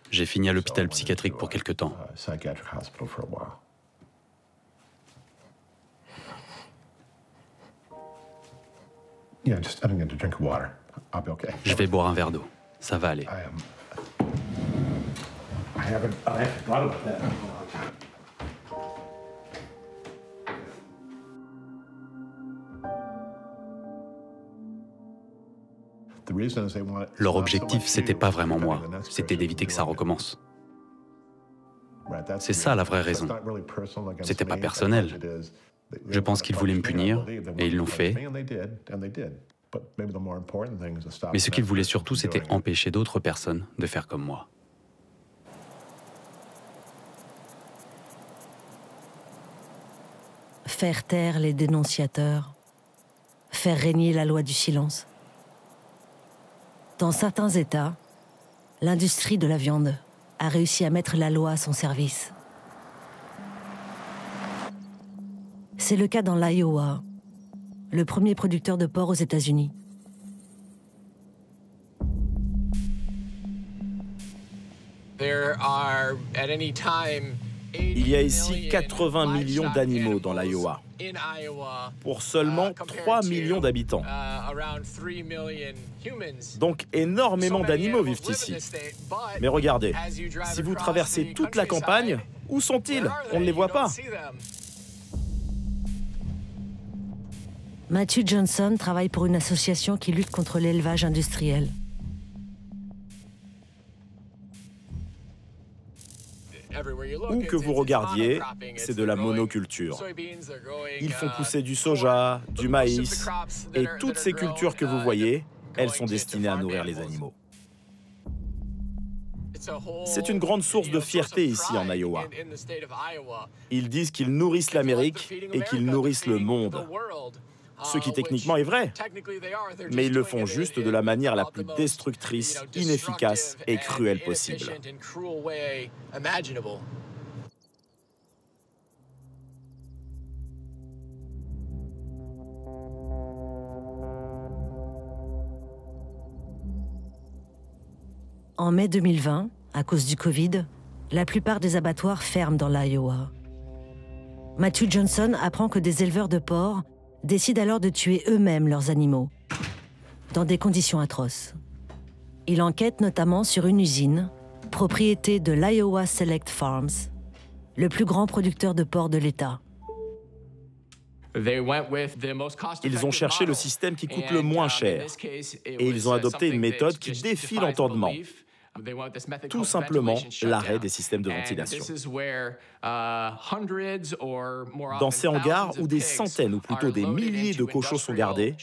P: J'ai fini à l'hôpital psychiatrique pour quelque temps. Je vais boire un verre d'eau. Ça va aller. Leur objectif, c'était pas vraiment moi. C'était d'éviter que ça recommence. C'est ça la vraie raison. C'était pas personnel. Je pense qu'ils voulaient me punir, et ils l'ont fait. Mais ce qu'ils voulaient surtout, c'était empêcher d'autres personnes de faire comme moi.
A: Faire taire les dénonciateurs, faire régner la loi du silence. Dans certains États, l'industrie de la viande a réussi à mettre la loi à son service. C'est le cas dans l'Iowa, le premier producteur de porc aux États-Unis.
L: Il y a ici 80 millions d'animaux dans l'Iowa, pour seulement 3 millions d'habitants. Donc énormément d'animaux vivent ici. Mais regardez, si vous traversez toute la campagne, où sont-ils? On ne les voit pas.
A: Matthew Johnson travaille pour une association qui lutte contre l'élevage industriel.
L: Où que vous regardiez, c'est de la monoculture. Ils font pousser du soja, du maïs, et toutes ces cultures que vous voyez, elles sont destinées à nourrir les animaux. C'est une grande source de fierté ici en Iowa. Ils disent qu'ils nourrissent l'Amérique et qu'ils nourrissent le monde. Ce qui techniquement est vrai, mais ils le font juste de la manière la plus destructrice, inefficace et cruelle possible.
A: En mai 2020, à cause du Covid, la plupart des abattoirs ferment dans l'Iowa. Matthew Johnson apprend que des éleveurs de porcs décident alors de tuer eux-mêmes leurs animaux, dans des conditions atroces. Il enquête notamment sur une usine, propriété de l'Iowa Select Farms, le plus grand producteur de porcs de l'État.
L: Ils ont cherché le système qui coûte le moins cher, et ils ont adopté une méthode qui défie l'entendement. Tout simplement l'arrêt des systèmes de ventilation. Dans ces hangars où des centaines ou plutôt des milliers de cochons sont gardés,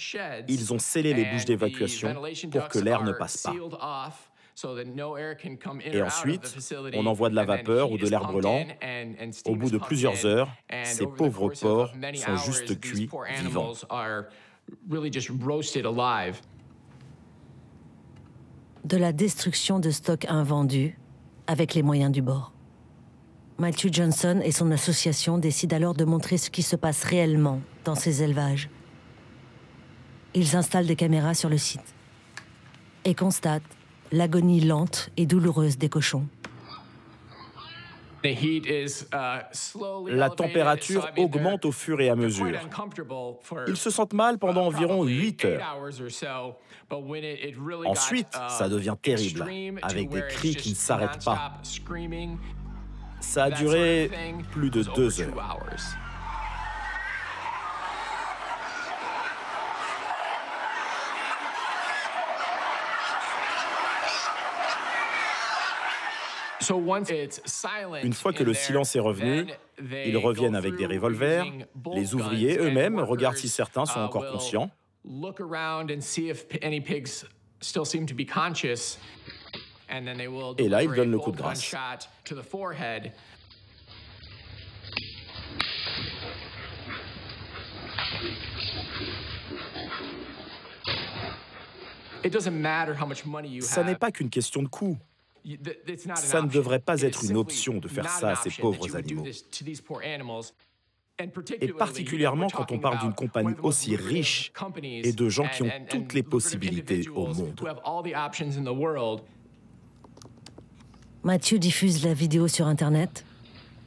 L: ils ont scellé les bouches d'évacuation pour que l'air ne passe pas. Et ensuite, on envoie de la vapeur ou de l'air brûlant. Au bout de plusieurs heures, ces pauvres porcs sont juste cuits vivants.
A: De la destruction de stocks invendus avec les moyens du bord. Matthew Johnson et son association décident alors de montrer ce qui se passe réellement dans ces élevages. Ils installent des caméras sur le site et constatent l'agonie lente et douloureuse des cochons.
L: La température augmente au fur et à mesure. Ils se sentent mal pendant environ 8 heures. Ensuite, ça devient terrible, avec des cris qui ne s'arrêtent pas. Ça a duré plus de 2 heures. Une fois que le silence est revenu, ils reviennent avec des revolvers. Les ouvriers eux-mêmes regardent si certains sont encore conscients. Et là, ils donnent le coup de grâce. Ça n'est pas qu'une question de coût. Ça ne devrait pas être une option de faire ça à ces pauvres animaux. Et particulièrement quand on parle d'une compagnie aussi riche et de gens qui ont toutes les possibilités au monde.
A: Matthew diffuse la vidéo sur Internet,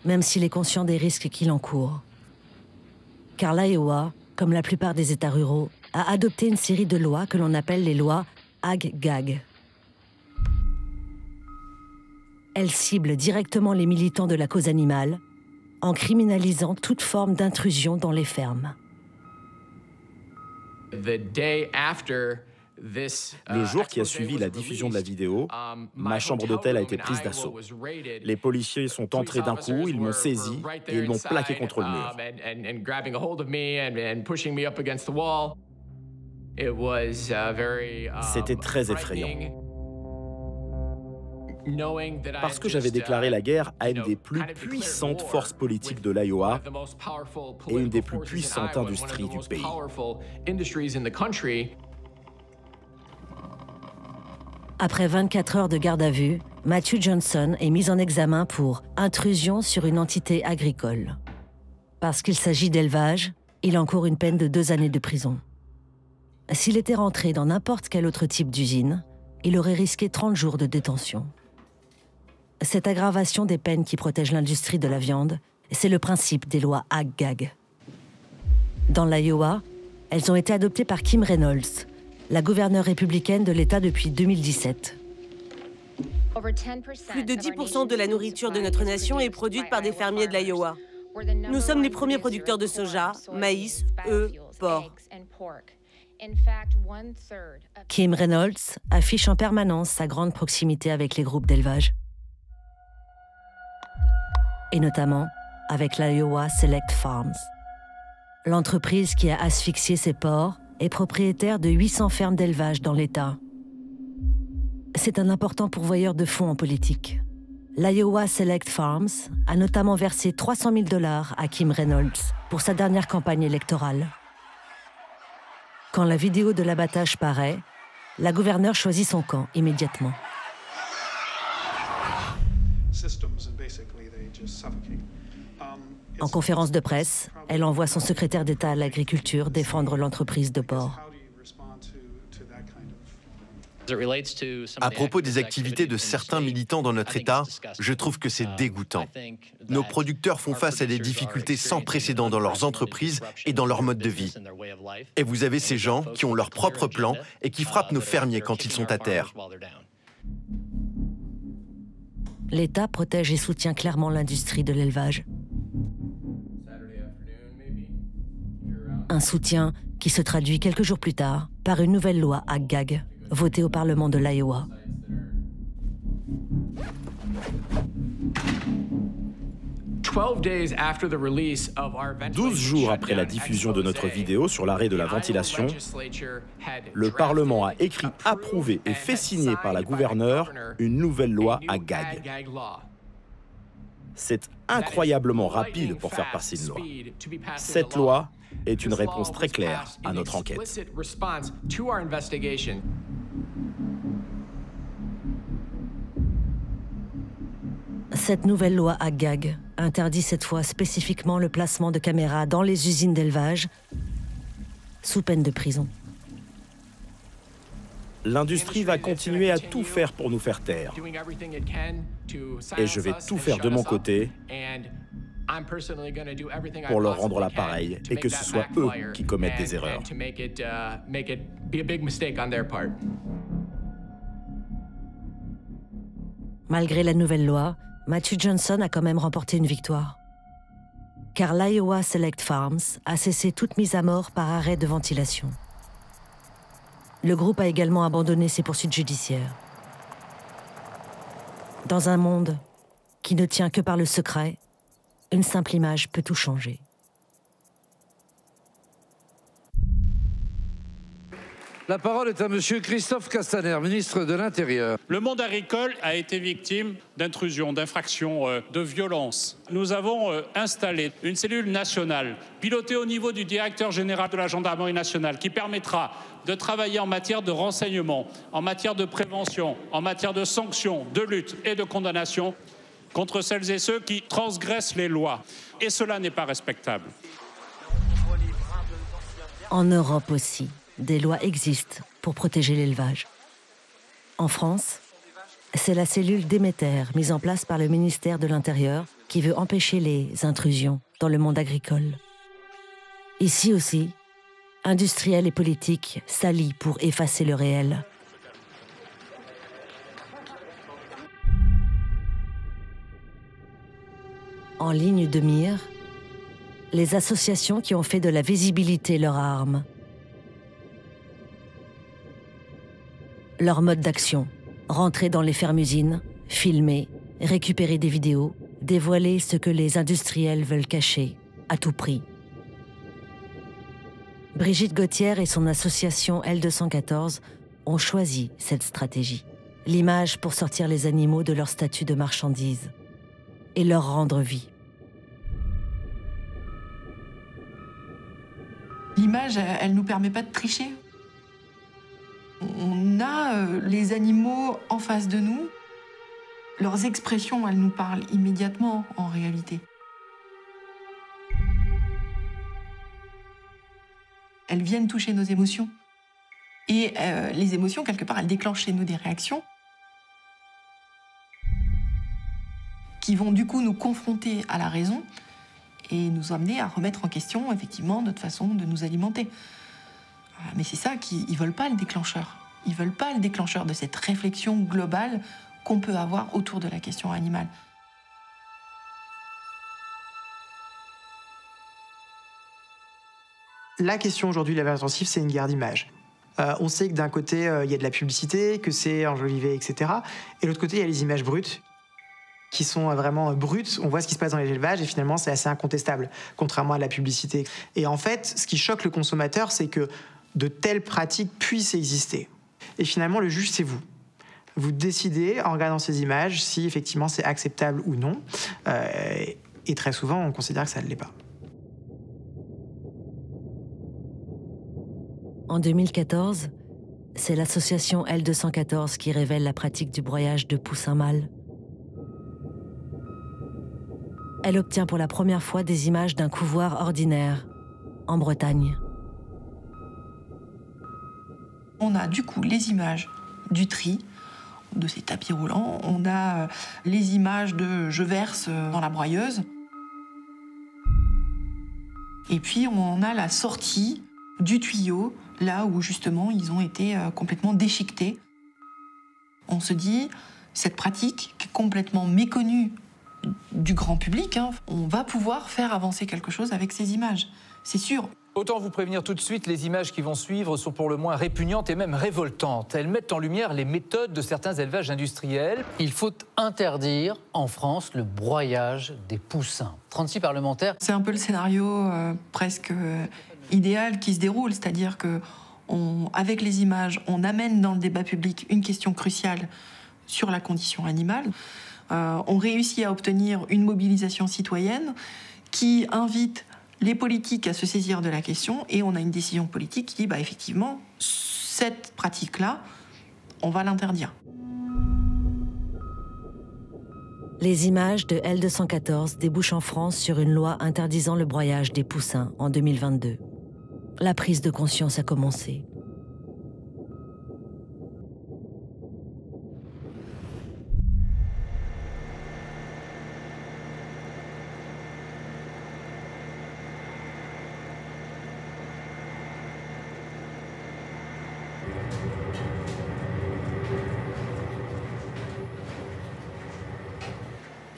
A: même s'il est conscient des risques qu'il encourt. Car l'Iowa, comme la plupart des États ruraux, a adopté une série de lois que l'on appelle les lois Ag-Gag. Elles ciblent directement les militants de la cause animale en criminalisant toute forme d'intrusion dans les fermes.
L: Le jour qui a suivi la diffusion de la vidéo, ma chambre d'hôtel a été prise d'assaut. Les policiers sont entrés d'un coup, ils m'ont saisi et ils m'ont plaqué contre le mur. C'était très effrayant. Parce que j'avais déclaré la guerre à une des plus puissantes forces politiques de l'Iowa et une des plus puissantes industries du pays.
A: Après 24 heures de garde à vue, Matthew Johnson est mis en examen pour intrusion sur une entité agricole. Parce qu'il s'agit d'élevage, il encourt une peine de 2 années de prison. S'il était rentré dans n'importe quel autre type d'usine, il aurait risqué 30 jours de détention. Cette aggravation des peines qui protègent l'industrie de la viande, c'est le principe des lois Ag-Gag. Dans l'Iowa, elles ont été adoptées par Kim Reynolds, la gouverneure républicaine de l'État depuis 2017.
G: Plus de 10% de la nourriture de notre nation est produite par des fermiers de l'Iowa. Nous sommes les premiers producteurs de soja, maïs, œufs, porc.
A: Kim Reynolds affiche en permanence sa grande proximité avec les groupes d'élevage. Et notamment avec l'Iowa Select Farms. L'entreprise qui a asphyxié ses porcs est propriétaire de 800 fermes d'élevage dans l'État. C'est un important pourvoyeur de fonds en politique. L'Iowa Select Farms a notamment versé 300 000 $ à Kim Reynolds pour sa dernière campagne électorale. Quand la vidéo de l'abattage paraît, la gouverneure choisit son camp immédiatement. En conférence de presse, elle envoie son secrétaire d'État à l'agriculture défendre l'entreprise de porc.
F: À propos des activités de certains militants dans notre État, je trouve que c'est dégoûtant. Nos producteurs font face à des difficultés sans précédent dans leurs entreprises et dans leur mode de vie. Et vous avez ces gens qui ont leur propre plan et qui frappent nos fermiers quand ils sont à terre.
A: L'État protège et soutient clairement l'industrie de l'élevage. Un soutien qui se traduit quelques jours plus tard par une nouvelle loi Ag-Gag, votée au Parlement de l'Iowa. «
L: 12 jours après la diffusion de notre vidéo sur l'arrêt de la ventilation, le Parlement a écrit, approuvé et fait signer par la gouverneure une nouvelle loi Ag-Gag. C'est incroyablement rapide pour faire passer une loi. Cette loi est une réponse très claire à notre enquête.
A: Cette nouvelle loi Ag-Gag interdit cette fois spécifiquement le placement de caméras dans les usines d'élevage sous peine de prison.
L: L'industrie va continuer à tout faire pour nous faire taire. Et je vais tout faire de mon côté pour leur rendre l'appareil et que ce soit eux qui commettent des erreurs.
A: Malgré la nouvelle loi, Matthew Johnson a quand même remporté une victoire. Car l'Iowa Select Farms a cessé toute mise à mort par arrêt de ventilation. Le groupe a également abandonné ses poursuites judiciaires. Dans un monde qui ne tient que par le secret, une simple image peut tout changer.
M: La parole est à Monsieur Christophe Castaner, ministre de l'Intérieur.
Q: Le monde agricole a été victime d'intrusions, d'infractions, de violences. Nous avons installé une cellule nationale, pilotée au niveau du directeur général de la gendarmerie nationale, qui permettra de travailler en matière de renseignement, en matière de prévention, en matière de sanctions, de lutte et de condamnation contre celles et ceux qui transgressent les lois. Et cela n'est pas respectable.
A: En Europe aussi, des lois existent pour protéger l'élevage. En France, c'est la cellule Déméter, mise en place par le ministère de l'Intérieur, qui veut empêcher les intrusions dans le monde agricole. Ici aussi, industriels et politiques s'allient pour effacer le réel. En ligne de mire, les associations qui ont fait de la visibilité leur arme. Leur mode d'action, rentrer dans les fermes-usines, filmer, récupérer des vidéos, dévoiler ce que les industriels veulent cacher, à tout prix. Brigitte Gauthier et son association L214 ont choisi cette stratégie. L'image pour sortir les animaux de leur statut de marchandises et leur rendre vie.
D: L'image, elle ne nous permet pas de tricher. On a les animaux en face de nous. Leurs expressions, elles nous parlent immédiatement, en réalité. Elles viennent toucher nos émotions. Et les émotions, quelque part, elles déclenchent chez nous des réactions qui vont du coup nous confronter à la raison et nous amener à remettre en question, effectivement, notre façon de nous alimenter. Mais c'est ça qu'ils ne veulent pas, le déclencheur. Ils ne veulent pas le déclencheur de cette réflexion globale qu'on peut avoir autour de la question animale.
R: La question aujourd'hui de l'élevage intensif, c'est une guerre d'image. On sait que d'un côté, il y a de la publicité, que c'est enjolivé, etc. Et de l'autre côté, il y a les images brutes, qui sont vraiment brutes. On voit ce qui se passe dans les élevages et finalement, c'est assez incontestable, contrairement à la publicité. Et en fait, ce qui choque le consommateur, c'est que de telles pratiques puissent exister. Et finalement, le juge, c'est vous. Vous décidez, en regardant ces images, si effectivement c'est acceptable ou non. Et très souvent, on considère que ça ne l'est pas.
A: En 2014, c'est l'association L214 qui révèle la pratique du broyage de poussins mâles. Elle obtient pour la première fois des images d'un couvoir ordinaire, en Bretagne.
D: On a du coup les images du tri, de ces tapis roulants. On a les images de je verse dans la broyeuse. Et puis on a la sortie du tuyau, là où justement ils ont été complètement déchiquetés. On se dit, cette pratique qui est complètement méconnue du grand public, on va pouvoir faire avancer quelque chose avec ces images, c'est sûr.
X: Autant vous prévenir tout de suite, les images qui vont suivre sont pour le moins répugnantes et même révoltantes. Elles mettent en lumière les méthodes de certains élevages industriels.
Y: Il faut interdire en France le broyage des poussins. 36 parlementaires.
D: C'est un peu le scénario presque idéal qui se déroule, c'est-à-dire que avec les images, on amène dans le débat public une question cruciale sur la condition animale. On réussit à obtenir une mobilisation citoyenne qui invite les politiques à se saisir de la question et on a une décision politique qui dit effectivement, cette pratique-là, on va l'interdire.
A: Les images de L214 débouchent en France sur une loi interdisant le broyage des poussins en 2022. La prise de conscience a commencé.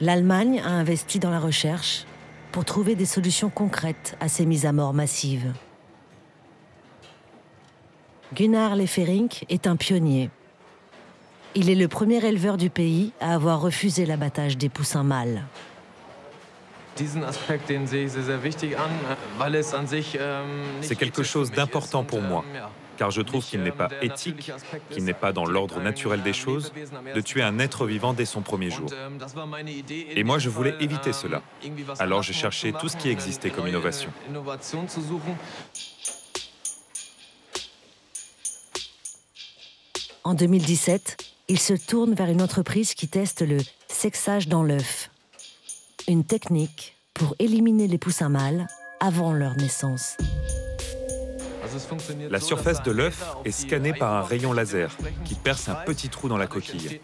A: l'Allemagne a investi dans la recherche pour trouver des solutions concrètes à ces mises à mort massives. Gunnar Läfferink est un pionnier. Il est le premier éleveur du pays à avoir refusé l'abattage des poussins mâles.
I: C'est quelque chose d'important pour moi, car je trouve qu'il n'est pas éthique, qu'il n'est pas dans l'ordre naturel des choses, de tuer un être vivant dès son premier jour. Et moi, je voulais éviter cela. Alors j'ai cherché tout ce qui existait comme innovation.
A: En 2017, il se tourne vers une entreprise qui teste le sexage dans l'œuf, une technique pour éliminer les poussins mâles avant leur naissance.
I: La surface de l'œuf est scannée par un rayon laser qui perce un petit trou dans la coquille.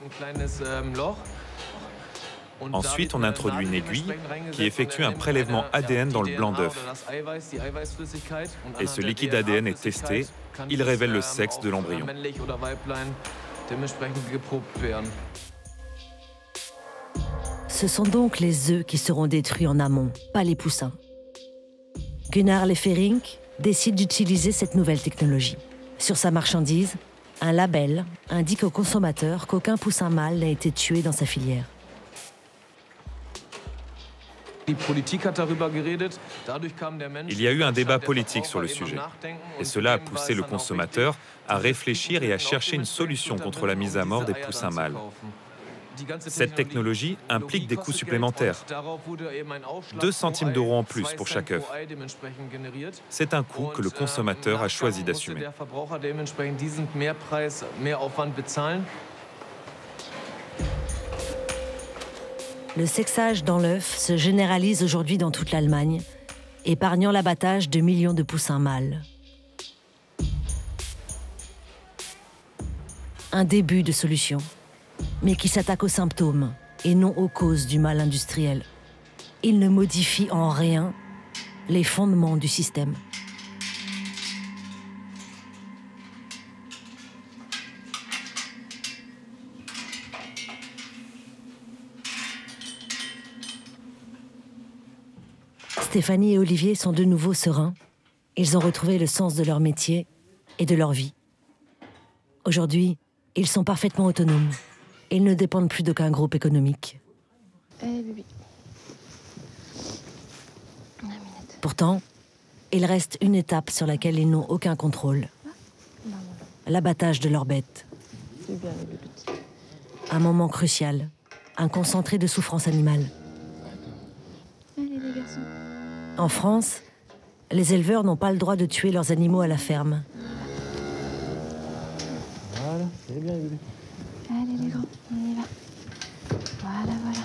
I: Ensuite, on introduit une aiguille qui effectue un prélèvement ADN dans le blanc d'œuf. Et ce liquide ADN est testé, il révèle le sexe de l'embryon.
A: Ce sont donc les œufs qui seront détruits en amont, pas les poussins. Gunnar Läfferink décide d'utiliser cette nouvelle technologie. Sur sa marchandise, un label indique aux consommateurs qu'aucun poussin mâle n'a été tué dans sa filière.
I: Il y a eu un débat politique sur le sujet, et cela a poussé le consommateur à réfléchir et à chercher une solution contre la mise à mort des poussins mâles. Cette technologie implique des coûts supplémentaires, 2 centimes d'euros en plus pour chaque œuf. C'est un coût que le consommateur a choisi d'assumer.
A: Le sexage dans l'œuf se généralise aujourd'hui dans toute l'Allemagne, épargnant l'abattage de millions de poussins mâles. Un début de solution, mais qui s'attaque aux symptômes et non aux causes du mal industriel. Il ne modifie en rien les fondements du système. Stéphanie et Olivier sont de nouveau sereins. Ils ont retrouvé le sens de leur métier et de leur vie. Aujourd'hui, ils sont parfaitement autonomes. Ils ne dépendent plus d'aucun groupe économique. Pourtant, il reste une étape sur laquelle ils n'ont aucun contrôle. L'abattage de leurs bêtes. Un moment crucial, un concentré de souffrance animale. En France, les éleveurs n'ont pas le droit de tuer leurs animaux à la ferme.
E: Voilà, c'est bien, Émilie. Allez les grands, on y va. Voilà, voilà.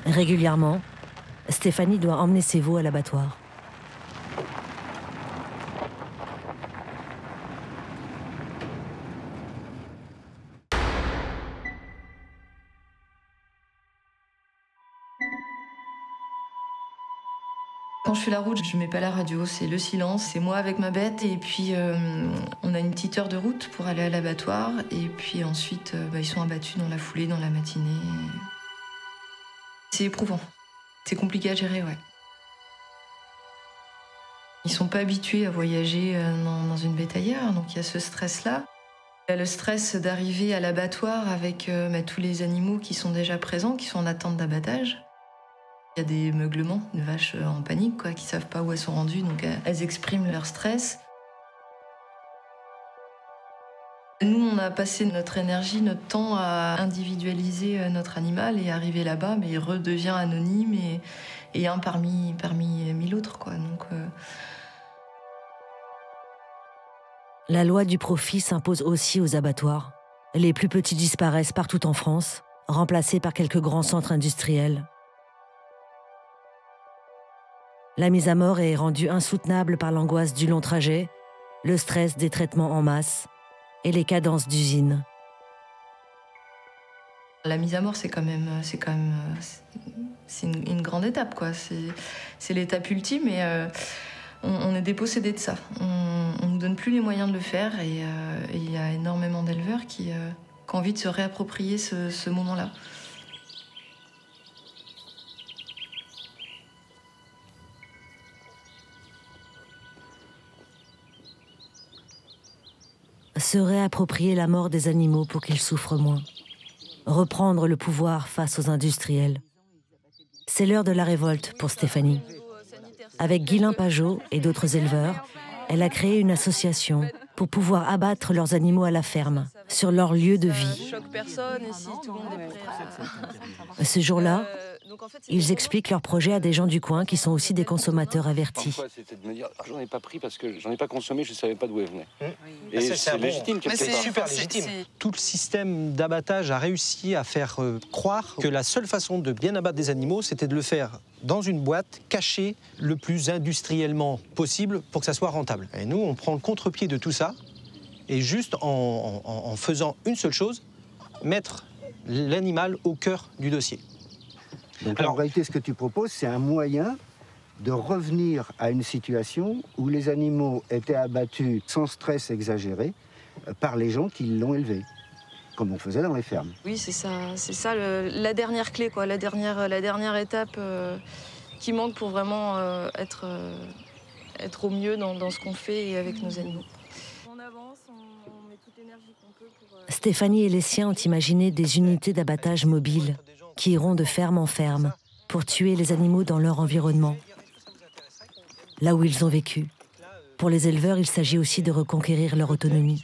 A: Régulièrement, Stéphanie doit emmener ses veaux à l'abattoir.
D: Quand je fais la route, je mets pas la radio, c'est le silence, c'est moi avec ma bête. Et puis on a une petite heure de route pour aller à l'abattoir. Et puis ensuite, ils sont abattus dans la foulée, dans la matinée. C'est éprouvant. C'est compliqué à gérer, ouais. Ils sont pas habitués à voyager dans une bétaillère, donc il y a ce stress-là. Il y a le stress d'arriver à l'abattoir avec tous les animaux qui sont déjà présents, qui sont en attente d'abattage. Il y a des meuglements de vaches en panique, quoi, qui savent pas où elles sont rendues, donc elles expriment leur stress. Nous, on a passé notre énergie, notre temps à individualiser notre animal et arriver là-bas, mais il redevient anonyme et un parmi 1000 autres, quoi. Donc,
A: La loi du profit s'impose aussi aux abattoirs. Les plus petits disparaissent partout en France, remplacés par quelques grands centres industriels. La mise à mort est rendue insoutenable par l'angoisse du long trajet, le stress des traitements en masse et les cadences d'usine.
D: La mise à mort, c'est quand même c'est une grande étape, quoi. C'est l'étape ultime et on est dépossédé de ça. On ne nous donne plus les moyens de le faire et il y a énormément d'éleveurs qui ont envie de se réapproprier ce moment-là.
A: Se réapproprier la mort des animaux pour qu'ils souffrent moins. Reprendre le pouvoir face aux industriels. C'est l'heure de la révolte pour Stéphanie. Avec Guylain Pajot et d'autres éleveurs, elle a créé une association pour pouvoir abattre leurs animaux à la ferme, sur leur lieu de vie. Ce jour-là, ils expliquent leur projet à des gens du coin qui sont aussi des consommateurs avertis.
J: Parfois, c'était de me dire j'en ai pas pris parce que j'en ai pas consommé, je ne savais pas d'où elle venait. Et c'est légitime quelque part.
S: C'est super légitime. Tout le système d'abattage a réussi à faire croire que la seule façon de bien abattre des animaux, c'était de le faire dans une boîte cachée le plus industriellement possible pour que ça soit rentable. Et nous, on prend le contre-pied de tout ça et juste en faisant une seule chose, mettre l'animal au cœur du dossier.
T: Donc en réalité, ce que tu proposes, c'est un moyen de revenir à une situation où les animaux étaient abattus sans stress exagéré par les gens qui l'ont élevé, comme on faisait dans les fermes.
D: Oui, c'est ça la dernière clé, quoi, la dernière étape qui manque pour vraiment être au mieux dans ce qu'on fait et avec nos animaux. On avance, on met toute l'énergie qu'on peut pour...
A: Stéphanie et les siens ont imaginé des unités d'abattage mobiles qui iront de ferme en ferme pour tuer les animaux dans leur environnement, là où ils ont vécu. Pour les éleveurs, il s'agit aussi de reconquérir leur autonomie.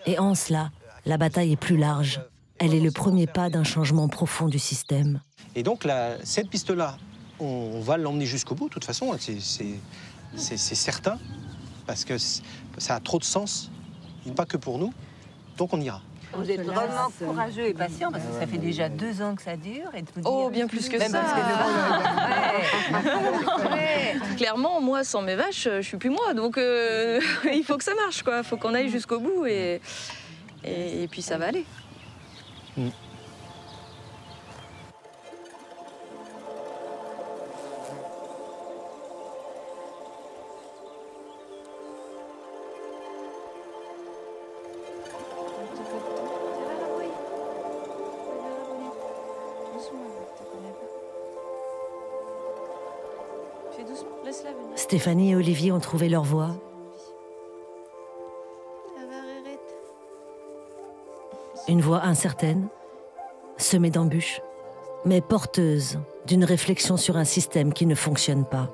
A: Et en cela, la bataille est plus large. Elle est le premier pas d'un changement profond du système.
S: Et donc, cette piste-là, on va l'emmener jusqu'au bout, de toute façon, c'est certain, parce que ça a trop de sens, pas que pour nous, donc on ira.
U: Vous êtes vraiment courageux et patient parce que ça fait déjà 2 ans que ça dure. Et de vous dire,
D: oh, bien plus que ça. Clairement, moi, sans mes vaches, je suis plus moi. Donc, il faut que ça marche, quoi. Il faut qu'on aille jusqu'au bout et puis ça va aller.
A: Stéphanie et Olivier ont trouvé leur voie. Une voie incertaine, semée d'embûches, mais porteuse d'une réflexion sur un système qui ne fonctionne pas.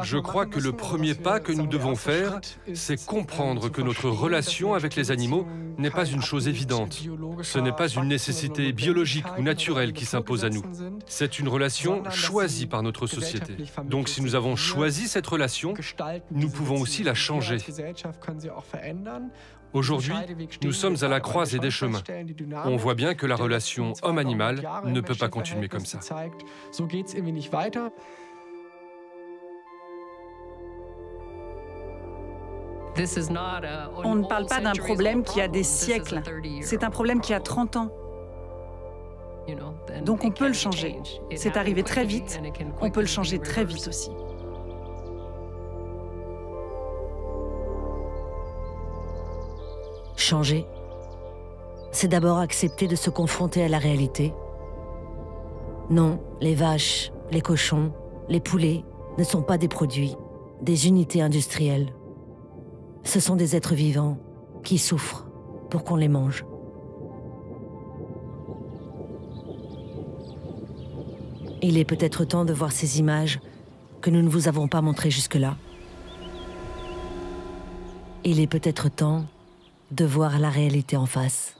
B: Je crois que le premier pas que nous devons faire, c'est comprendre que notre relation avec les animaux n'est pas une chose évidente. Ce n'est pas une nécessité biologique ou naturelle qui s'impose à nous. C'est une relation choisie par notre société. Donc si nous avons choisi cette relation, nous pouvons aussi la changer. Aujourd'hui, nous sommes à la croisée des chemins. On voit bien que la relation homme-animal ne peut pas continuer comme ça.
H: On ne parle pas d'un problème qui a des siècles, c'est un problème qui a 30 ans. Donc on peut le changer. C'est arrivé très vite, on peut le changer très vite aussi.
A: Changer, c'est d'abord accepter de se confronter à la réalité. Non, les vaches, les cochons, les poulets ne sont pas des produits, des unités industrielles. Ce sont des êtres vivants qui souffrent pour qu'on les mange. Il est peut-être temps de voir ces images que nous ne vous avons pas montrées jusque-là. Il est peut-être temps de voir la réalité en face.